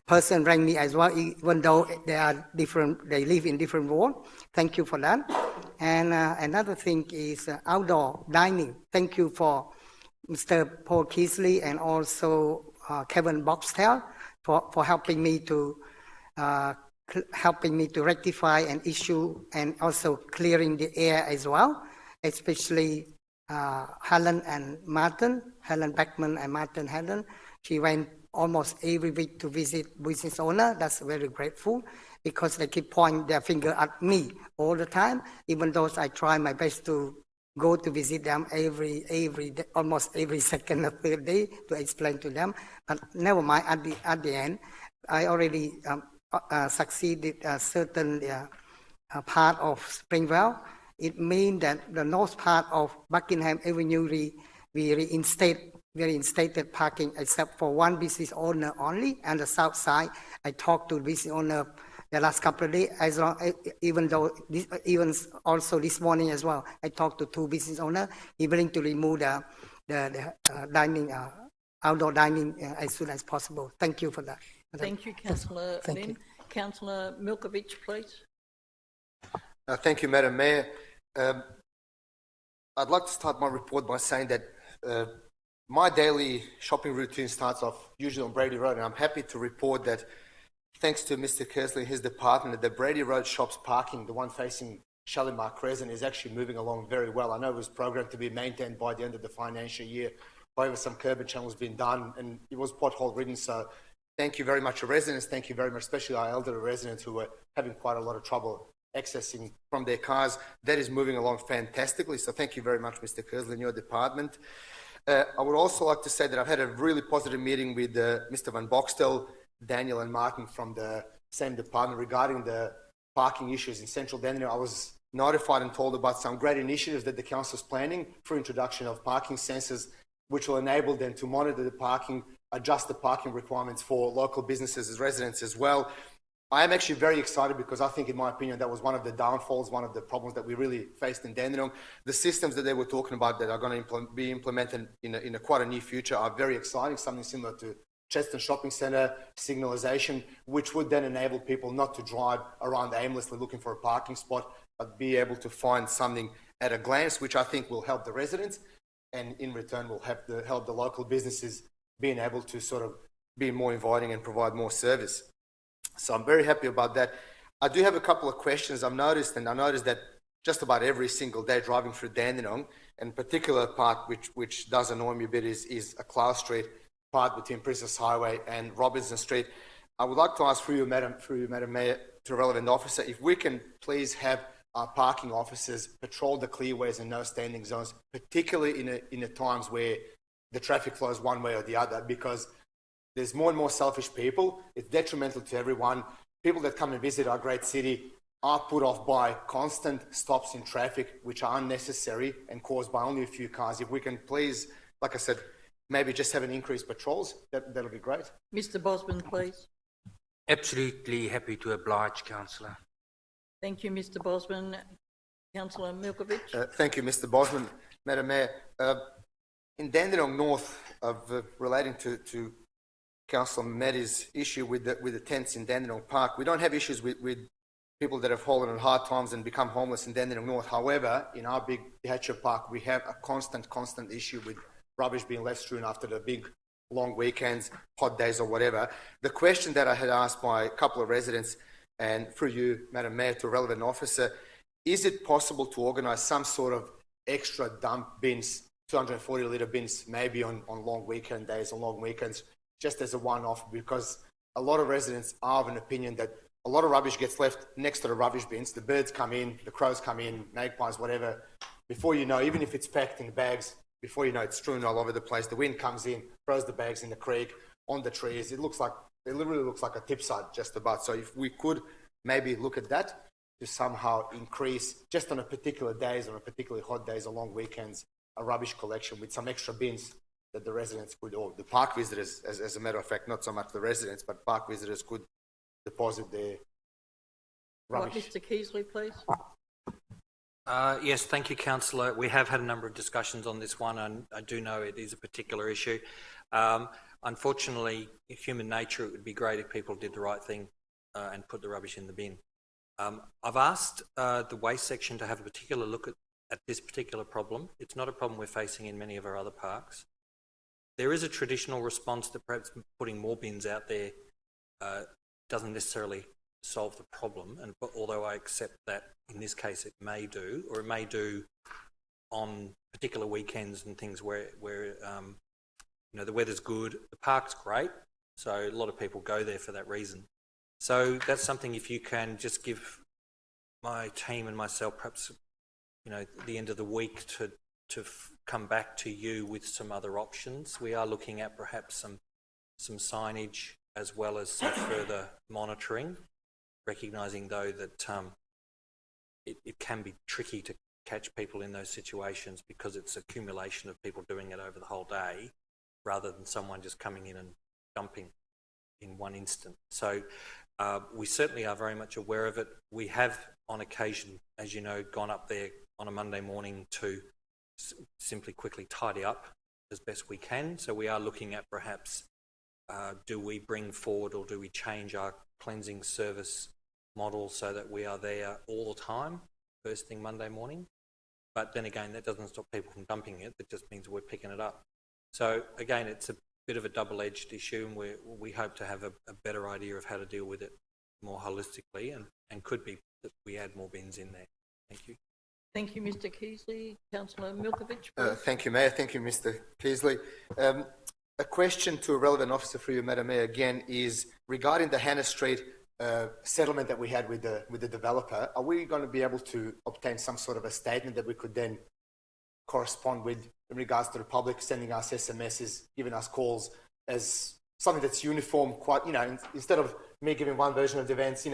person rang me as well, even though they are different, they live in different world. Thank you for that. And another thing is outdoor dining. Thank you for Mr. Paul Keasley and also Kevin Boxtel for helping me to rectify an issue and also clearing the air as well, especially Helen Beckman and Martin Helen. She went almost every week to visit business owner. That's very grateful because they keep pointing their finger at me all the time, even though I try my best to go to visit them every day, almost every second or third day to explain to them. But never mind, at the end, I already succeeded a certain part of Springvale. It means that the north part of Buckingham Avenue we reinstated parking except for one business owner only, and the south side I talked to business owner the last couple of days, even also this morning as well, I talked to two business owners. He's willing to remove the dining, outdoor dining as soon as possible. Thank you for that. Thank you, Councillor Lynn. Councillor Milkovich, please. Thank you, Madam Mayor. I'd like to start my report by saying that my daily shopping routine starts off usually on Brady Road, and I'm happy to report that thanks to Mr. Kersley and his department, the Brady Road shops parking, the one facing Shalimar Crescent is actually moving along very well. I know it was programmed to be maintained by the end of the financial year. However, some curb and channels been done, and it was pothole ridden. So, thank you very much to residents. Thank you very much, especially our elderly residents who were having quite a lot of trouble accessing from their cars. That is moving along fantastically. So, thank you very much, Mr. Kersley, and your department. I would also like to say that I've had a really positive meeting with Mr. Van Boxtel, Daniel and Martin from the same department regarding the parking issues in Central Dandenong. I was notified and told about some great initiatives that the council is planning for introduction of parking sensors, which will enable them to monitor the parking, adjust the parking requirements for local businesses as residents as well. I am actually very excited because I think, in my opinion, that was one of the downfalls, one of the problems that we really faced in Dandenong. The systems that they were talking about that are going to be implemented in a quite a near future are very exciting, something similar to Cheltenham Shopping Centre signalisation, which would then enable people not to drive around aimlessly looking for a parking spot, but be able to find something at a glance, which I think will help the residents, and in return will help the local businesses being able to sort of be more inviting and provide more service. So I'm very happy about that. I do have a couple of questions I've noticed, and I noticed that just about every single day driving through Dandenong, and particular part which does annoy me a bit is a Clough Street part between Princess Highway and Robinson Street. I would like to ask through you, Madam Mayor, to a relevant officer, if we can please have our parking officers patrol the clearways and no standing zones, particularly in the times where the traffic flows one way or the other, because there's more and more selfish people. It's detrimental to everyone. People that come and visit our great city are put off by constant stops in traffic, which are unnecessary and caused by only a few cars. If we can please, like I said, maybe just have an increased patrols, that'll be great. Mr. Bosman, please. Absolutely happy to oblige, Councillor. Thank you, Mr. Bosman. Councillor Milkovich. Thank you, Mr. Bosman. Madam Mayor, in Dandenong North, relating to Councillor Meddy's issue with the tents in Dandenong Park, we don't have issues with people that have fallen on hard times and become homeless in Dandenong North. However, in our big Hatcher Park, we have a constant issue with rubbish being left strewn after the big long weekends, hot days or whatever. The question that I had asked by a couple of residents, and through you, Madam Mayor, to a relevant officer, is it possible to organise some sort of extra dump bins, 240 litre bins, maybe on long weekend days, on long weekends, just as a one-off? Because a lot of residents are of an opinion that a lot of rubbish gets left next to the rubbish bins. The birds come in, the crows come in, magpies, whatever. Before you know, even if it's packed in bags, before you know, it's strewn all over the place. The wind comes in, throws the bags in the creek, on the trees. It literally looks like a tip site, just about. So if we could maybe look at that to somehow increase, just on a particular days, on a particularly hot days or long weekends, a rubbish collection with some extra bins that the residents could, or the park visitors, as a matter of fact, not so much the residents, but park visitors could deposit their rubbish. Right, Mr. Keasley, please. Yes, thank you, Councillor. We have had a number of discussions on this one, and I do know it is a particular issue. Unfortunately, in human nature, it would be great if people did the right thing and put the rubbish in the bin. I've asked the waste section to have a particular look at this particular problem. It's not a problem we're facing in many of our other parks. There is a traditional response that perhaps putting more bins out there doesn't necessarily solve the problem, and although I accept that in this case it may do, or it may do on particular weekends and things where you know, the weather's good, the park's great, so a lot of people go there for that reason. So that's something, if you can just give my team and myself perhaps, you know, at the end of the week to come back to you with some other options. We are looking at perhaps some signage as well as some further monitoring, recognising though that it can be tricky to catch people in those situations because it's accumulation of people doing it over the whole day rather than someone just coming in and dumping in one instant. So we certainly are very much aware of it. We have on occasion, as you know, gone up there on a Monday morning to simply quickly tidy up as best we can. So we are looking at perhaps do we bring forward or do we change our cleansing service model so that we are there all the time, first thing Monday morning. But then again, that doesn't stop people from dumping it. That just means we're picking it up. So again, it's a bit of a double-edged issue, and we hope to have a better idea of how to deal with it more holistically, and could be that we add more bins in there. Thank you. Thank you, Mr Keasley. Councillor Milkovich, please. Thank you, Mayor. Thank you, Mr. Keasley. A question to a relevant officer for you, Madam Mayor, again, is regarding the Hannah Street settlement that we had with the developer. Are we going to be able to obtain some sort of a statement that we could then correspond with in regards to the public sending us SMSs, giving us calls as something that's uniform? Quite, instead of me giving one version of the events,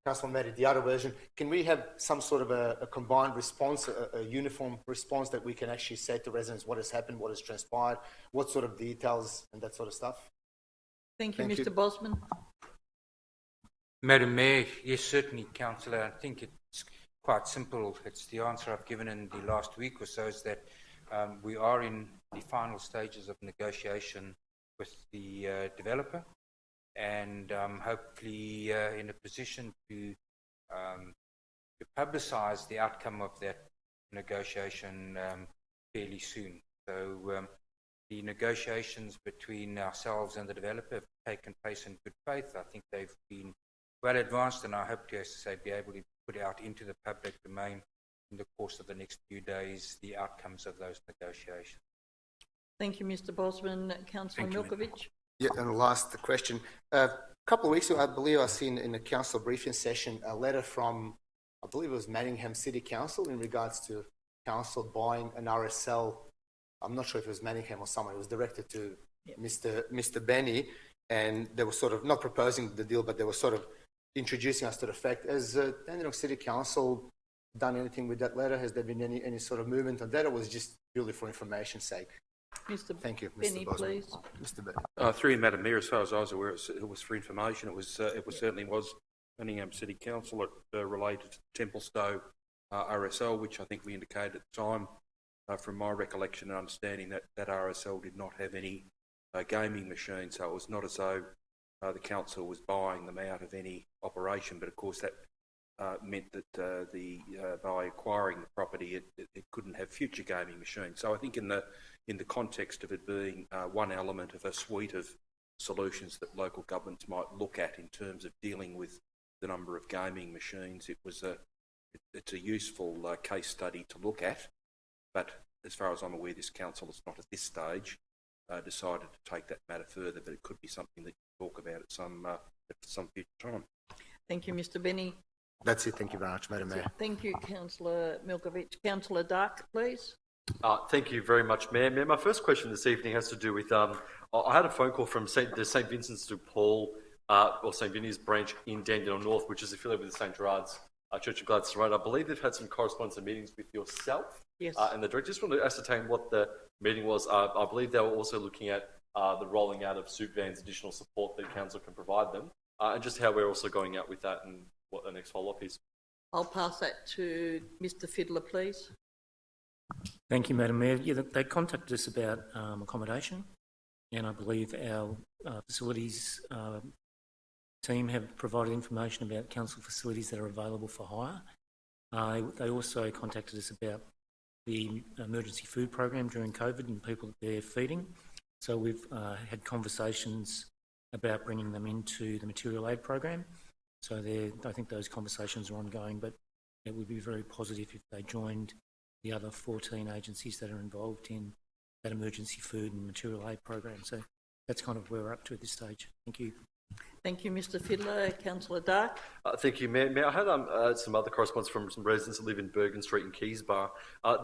Councillor Maddie the other version. Can we have some sort of a combined response, a uniform response that we can actually say to residents what has happened, what has transpired, what sort of details and that sort of stuff? Thank you, Mr Bosman. Madam Mayor, yes, certainly, Councillor. I think it's quite simple. It's the answer I've given in the last week or so, is that we are in the final stages of negotiation with the developer, and hopefully in a position to publicise the outcome of that negotiation fairly soon. So the negotiations between ourselves and the developer have taken place in good faith. I think they've been well advanced, and I hope to, as I say, be able to put out into the public domain in the course of the next few days the outcomes of those negotiations. Thank you, Mr Bosman. Councillor Milkovich. Yeah, and the last question. A couple of weeks ago, I believe I seen in a council briefing session a letter from, I believe it was Manningham City Council, in regards to council buying an RSL. I'm not sure if it was Manningham or someone. It was directed to Mr Benny, and they were sort of not proposing the deal, but they were sort of introducing us to the fact. Has Dandenong City Council done anything with that letter? Has there been any sort of movement on that, or was it just purely for information's sake? Thank you, Mr. Benny, Bosman. please. Mr. Benny. Through you, Madam Mayor, as far as I was aware, it was for information. It was certainly was Manningham City Council. It related to Templestowe RSL, which I think we indicated at the time, from my recollection and understanding, that RSL did not have any gaming machines, so it was not as though the council was buying them out of any operation. But of course, that meant that by acquiring the property, it couldn't have future gaming machines. So I think in the context of it being one element of a suite of solutions that local governments might look at in terms of dealing with the number of gaming machines, it's a useful case study to look at. But as far as I'm aware, this council has not at this stage decided to take that matter further, but it could be something that you talk about at some future time. Thank you, Mr Benny. That's it. Thank you very much, Madam Mayor. Thank you, Councillor Milkovich. Councillor Dark, please. Thank you very much, Mayor. Mayor, my first question this evening has to do with, I had a phone call from the St Vincent's de Paul, or St Vinny's branch in Dandenong North, which is affiliated with the St Gerard's Church of Gladstone Road. I believe they've had some correspondence and meetings with yourself and the director. Just wanted to ascertain what the meeting was. I believe they were also looking at the rolling out of soup vans, additional support that council can provide them, and just how we're also going out with that and what the next follow-up is. I'll pass that to Mr Fiddler, please. Thank you, Madam Mayor. Yeah, they contacted us about accommodation, and I believe our facilities team have provided information about council facilities that are available for hire. They also contacted us about the emergency food program during COVID and people that they're feeding. So we've had conversations about bringing them into the material aid program. So I think those conversations are ongoing, but it would be very positive if they joined the other 14 agencies that are involved in that emergency food and material aid program. So that's kind of where we're up to at this stage. Thank you. Thank you, Mr Fiddler. Councillor Dark. Thank you, Mayor. Mayor, I had some other correspondence from some residents that live in Bergen Street in Kingsborough.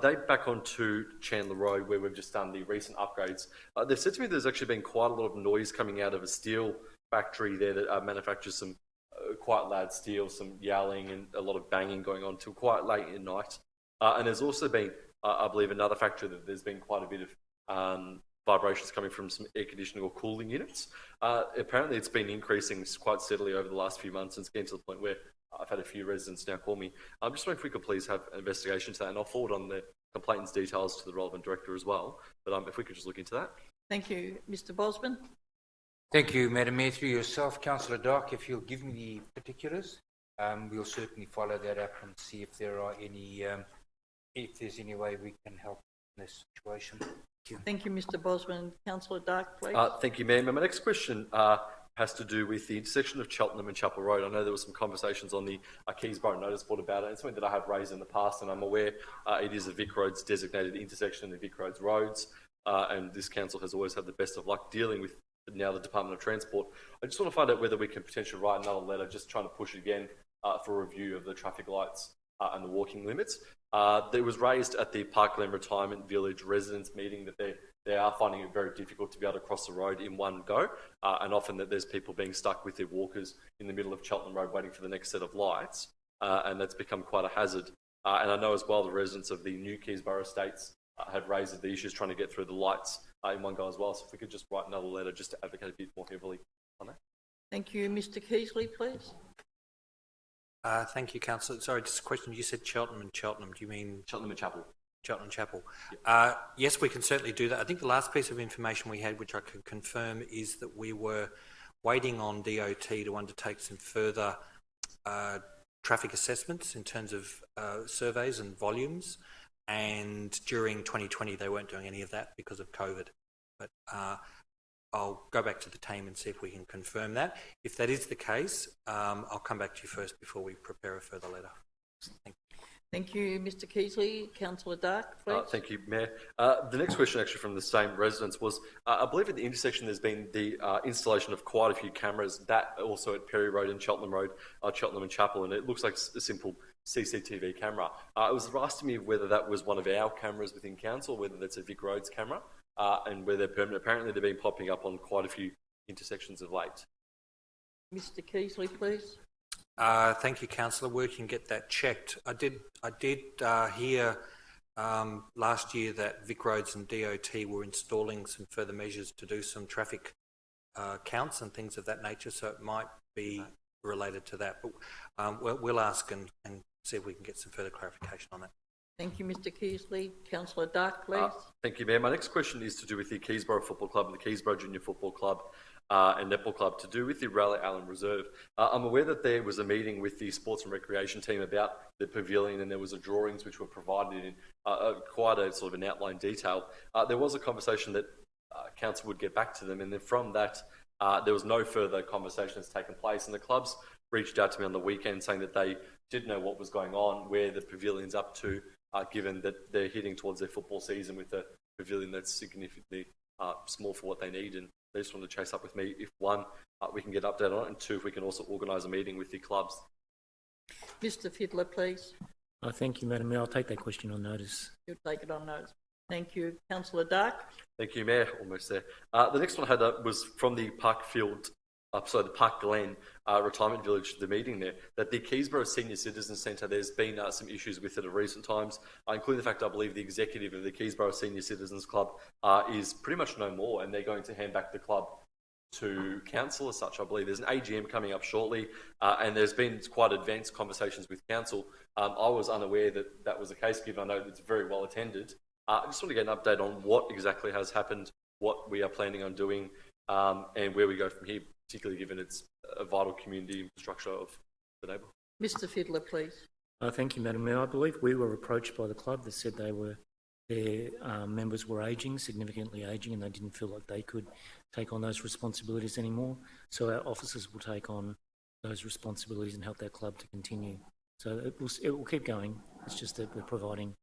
They back onto Chandler Road, where we've just done the recent upgrades. They've said to me there's actually been quite a lot of noise coming out of a steel factory there that manufactures some quite loud steel, some yelling and a lot of banging going on till quite late at night. And there's also been, I believe, another factory that there's been quite a bit of vibrations coming from some air conditioning or cooling units. Apparently it's been increasing quite steadily over the last few months, and it's getting to the point where I've had a few residents now call me. I'm just wondering if we could please have an investigation to that, and I'll forward on the complainant's details to the relevant director as well. But if we could just look into that. Thank you. Mr Bosman. Thank you, Madam Mayor. Through yourself, Councillor Dark, if you'll give me the particulars, we'll certainly follow that up and see if there are any, if there's any way we can help in this situation. Thank you, Mr Bosman. Councillor Dark, please. Thank you, Mayor. My next question has to do with the intersection of Cheltenham and Chapel Road. I know there were some conversations on the Kingsborough notice board about it. It's something that I have raised in the past, and I'm aware it is a Vic Roads designated intersection in the Vic Roads roads, and this council has always had the best of luck dealing with now the Department of Transport. I just want to find out whether we can potentially write another letter, just trying to push again for a review of the traffic lights and the walking limits. It was raised at the Parkland Retirement Village residents meeting that they are finding it very difficult to be able to cross the road in one go, and often that there's people being stuck with their walkers in the middle of Cheltenham Road waiting for the next set of lights, and that's become quite a hazard. And I know as well the residents of the new Kingsborough estates have raised the issues trying to get through the lights in one go as well. So if we could just write another letter just to advocate a bit more heavily on that. Thank you. Mr Keasley, please. Thank you, Councillor. Sorry, just a question. You said Cheltenham and Cheltenham. Do you mean Cheltenham and Chapel? Cheltenham and Chapel. Yep. Yes, we can certainly do that. I think the last piece of information we had, which I can confirm, is that we were waiting on DOT to undertake some further traffic assessments in terms of surveys and volumes. And during 2020, they weren't doing any of that because of COVID. But I'll go back to the team and see if we can confirm that. If that is the case, I'll come back to you first before we prepare a further letter. Thank you. Thank you, Mr Keasley. Councillor Dark, please. Thank you, Mayor. The next question actually from the same residents was, I believe at the intersection there's been the installation of quite a few cameras, that also at Perry Road and Cheltenham Road, Cheltenham and Chapel, and it looks like a simple CCTV camera. It was asked to me whether that was one of our cameras within council, whether that's a Vic Roads camera, and whether they're permanent. Apparently they've been popping up on quite a few intersections of late. Mr Keasley, please. Thank you, Councillor. We can get that checked. I did hear last year that Vic Roads and DOT were installing some further measures to do some traffic counts and things of that nature, so it might be related to that. But we'll ask and see if we can get some further clarification on that. Thank you, Mr Keasley. Councillor Dark, please. Thank you, Mayor. My next question is to do with the Kingsborough Football Club and the Kingsborough Junior Football Club and Netball Club, to do with the Raleigh Allen Reserve. I'm aware that there was a meeting with the Sports and Recreation team about the pavilion, and there was a drawings which were provided in quite a sort of an outline detail. There was a conversation that council would get back to them, and then from that there was no further conversation that's taken place, and the clubs reached out to me on the weekend saying that they didn't know what was going on, where the pavilion's up to, given that they're heading towards their football season with a pavilion that's significantly small for what they need, and they just want to chase up with me if, one, we can get an update on it, and two, if we can also organise a meeting with the clubs. Mr Fiddler, please. Thank you, Madam Mayor. I'll take that question on notice. You'll take it on notice. Thank you. Councillor Dark. Thank you, Mayor. Almost there. The next one I had was from the the Park Glen Retirement Village, the meeting there, that the Kingsborough Senior Citizens Centre, there's been some issues with it of recent times, including the fact I believe the executive of the Kingsborough Senior Citizens Club is pretty much no more, and they're going to hand back the club to council as such. I believe there's an AGM coming up shortly, and there's been quite advanced conversations with council. I was unaware that that was the case, given I know that it's very well attended. I just want to get an update on what exactly has happened, what we are planning on doing, and where we go from here, particularly given it's a vital community infrastructure of the neighbourhood. Mr Fiddler, please. Thank you, Madam Mayor. I believe we were approached by the club that said their members were significantly ageing, and they didn't feel like they could take on those responsibilities anymore. So our officers will take on those responsibilities and help that club to continue. So it will keep going. It's just that we're providing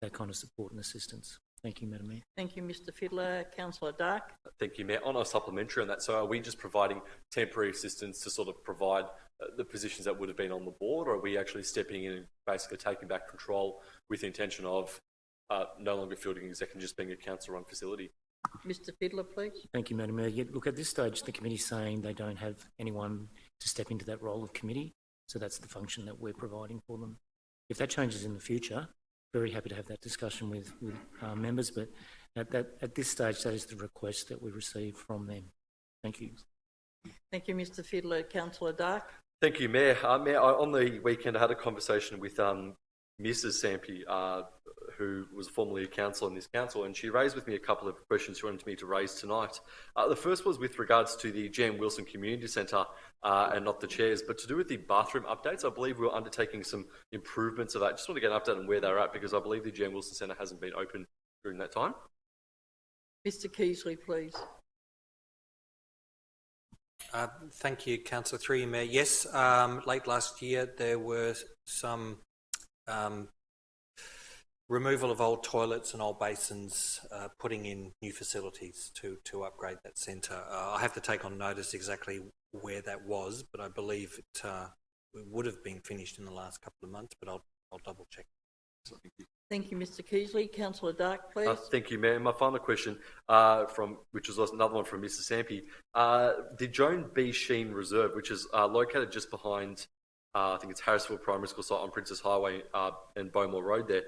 that kind of support and assistance. Thank you, Madam Mayor. Thank you, Mr Fiddler. Councillor Dark. Thank you, Mayor. On a supplementary on that, so are we just providing temporary assistance to sort of provide the positions that would have been on the board, or are we actually stepping in and basically taking back control with the intention of no longer fielding exec and just being a council-run facility? Mr Fiddler, please. Thank you, Madam Mayor. Yeah, look, at this stage, the committee's saying they don't have anyone to step into that role of committee, so that's the function that we're providing for them. If that changes in the future, very happy to have that discussion with members, but at this stage, that is the request that we receive from them. Thank you. Thank you, Mr Fiddler. Councillor Dark. Thank you, Mayor. Mayor, on the weekend, I had a conversation with Mrs Sampi, who was formerly a councillor in this council, and she raised with me a couple of questions she wanted me to raise tonight. The first was with regards to the Jan Wilson Community Centre and not the chairs, but to do with the bathroom updates. I believe we were undertaking some improvements of that. Just want to get an update on where they're at, because I believe the Jan Wilson Centre hasn't been open during that time. Mr Keasley, please. Thank you, Councillor. Through you, Mayor. Yes, late last year there were some removal of old toilets and old basins, putting in new facilities to upgrade that centre. I have to take on notice exactly where that was, but I believe it would have been finished in the last couple of months, but I'll double check. So, thank you. Thank you, Mr Keasley. Councillor Dark, please. Thank you, Mayor. My final question, which was another one from Mr Sampi, the Joan B. Sheen Reserve, which is located just behind, I think it's Harrisville Primary School site on Princess Highway and Bowmore Road there.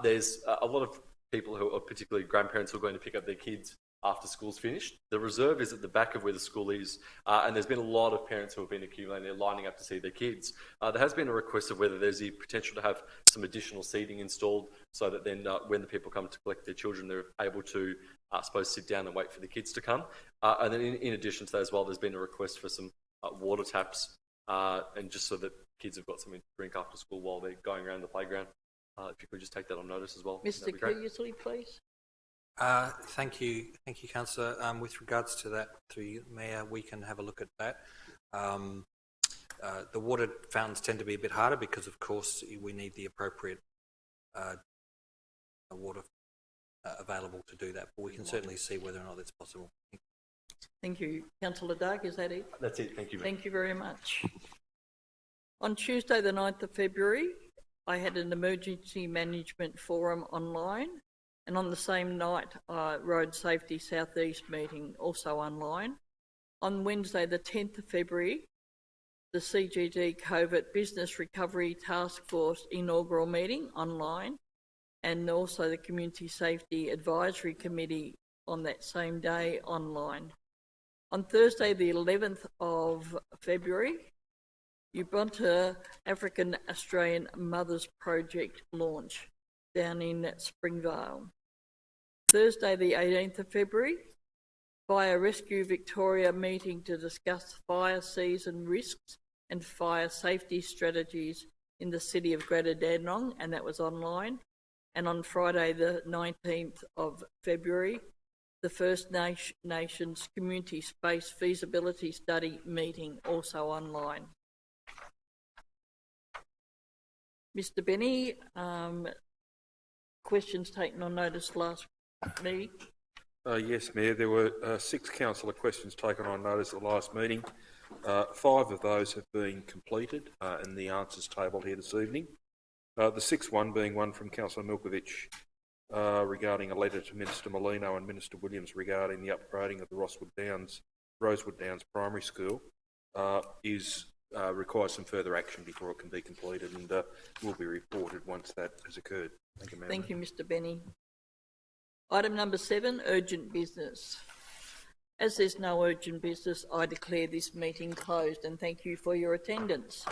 There's a lot of people who are particularly grandparents who are going to pick up their kids after school's finished. The reserve is at the back of where the school is, and there's been a lot of parents who have been accumulating, they're lining up to see their kids. There has been a request of whether there's the potential to have some additional seating installed so that then when the people come to collect their children, they're able to, I suppose, sit down and wait for the kids to come. And then in addition to that as well, there's been a request for some water taps, and just so that kids have got something to drink after school while they're going around the playground. If you could just take that on notice as well. Mr Keasley, please. Thank you, Councillor. With regards to that, through you, Mayor, we can have a look at that. The water fountains tend to be a bit harder because, of course, we need the appropriate water available to do that. But we can certainly see whether or not it's possible. Thank you. Councillor Dark, is that it? That's it. Thank you, Mayor. Thank you very much. On Tuesday, the 9th of February, I had an emergency management forum online. And on the same night, Road Safety South East meeting, also online. On Wednesday, the 10th of February, the CGD COVID Business Recovery Task Force inaugural meeting, online. And also the Community Safety Advisory Committee on that same day, online. On Thursday, the 11th of February, Ubuntu African Australian Mothers Project launch down in Springvale. Thursday, the 18th of February, Fire Rescue Victoria meeting to discuss fire season risks and fire safety strategies in the city of Greater Dandenong, and that was online. And on Friday, the 19th of February, the First Nations Community Space Feasibility Study meeting, also online. Mr Benny, questions taken on notice last meeting? Yes, Mayor. There were 6 councillor questions taken on notice at the last meeting. 5 of those have been completed and the answers tabled here this evening. The 6th one being one from Councillor Milkovich regarding a letter to Minister Molino and Minister Williams regarding the upgrading of the Rosewood Downs Primary School requires some further action before it can be completed, and will be reported once that has occurred. Thank you, Madam. Thank you, Mr Benny. Item number 7, urgent business. As there's no urgent business, I declare this meeting closed, and thank you for your attendance.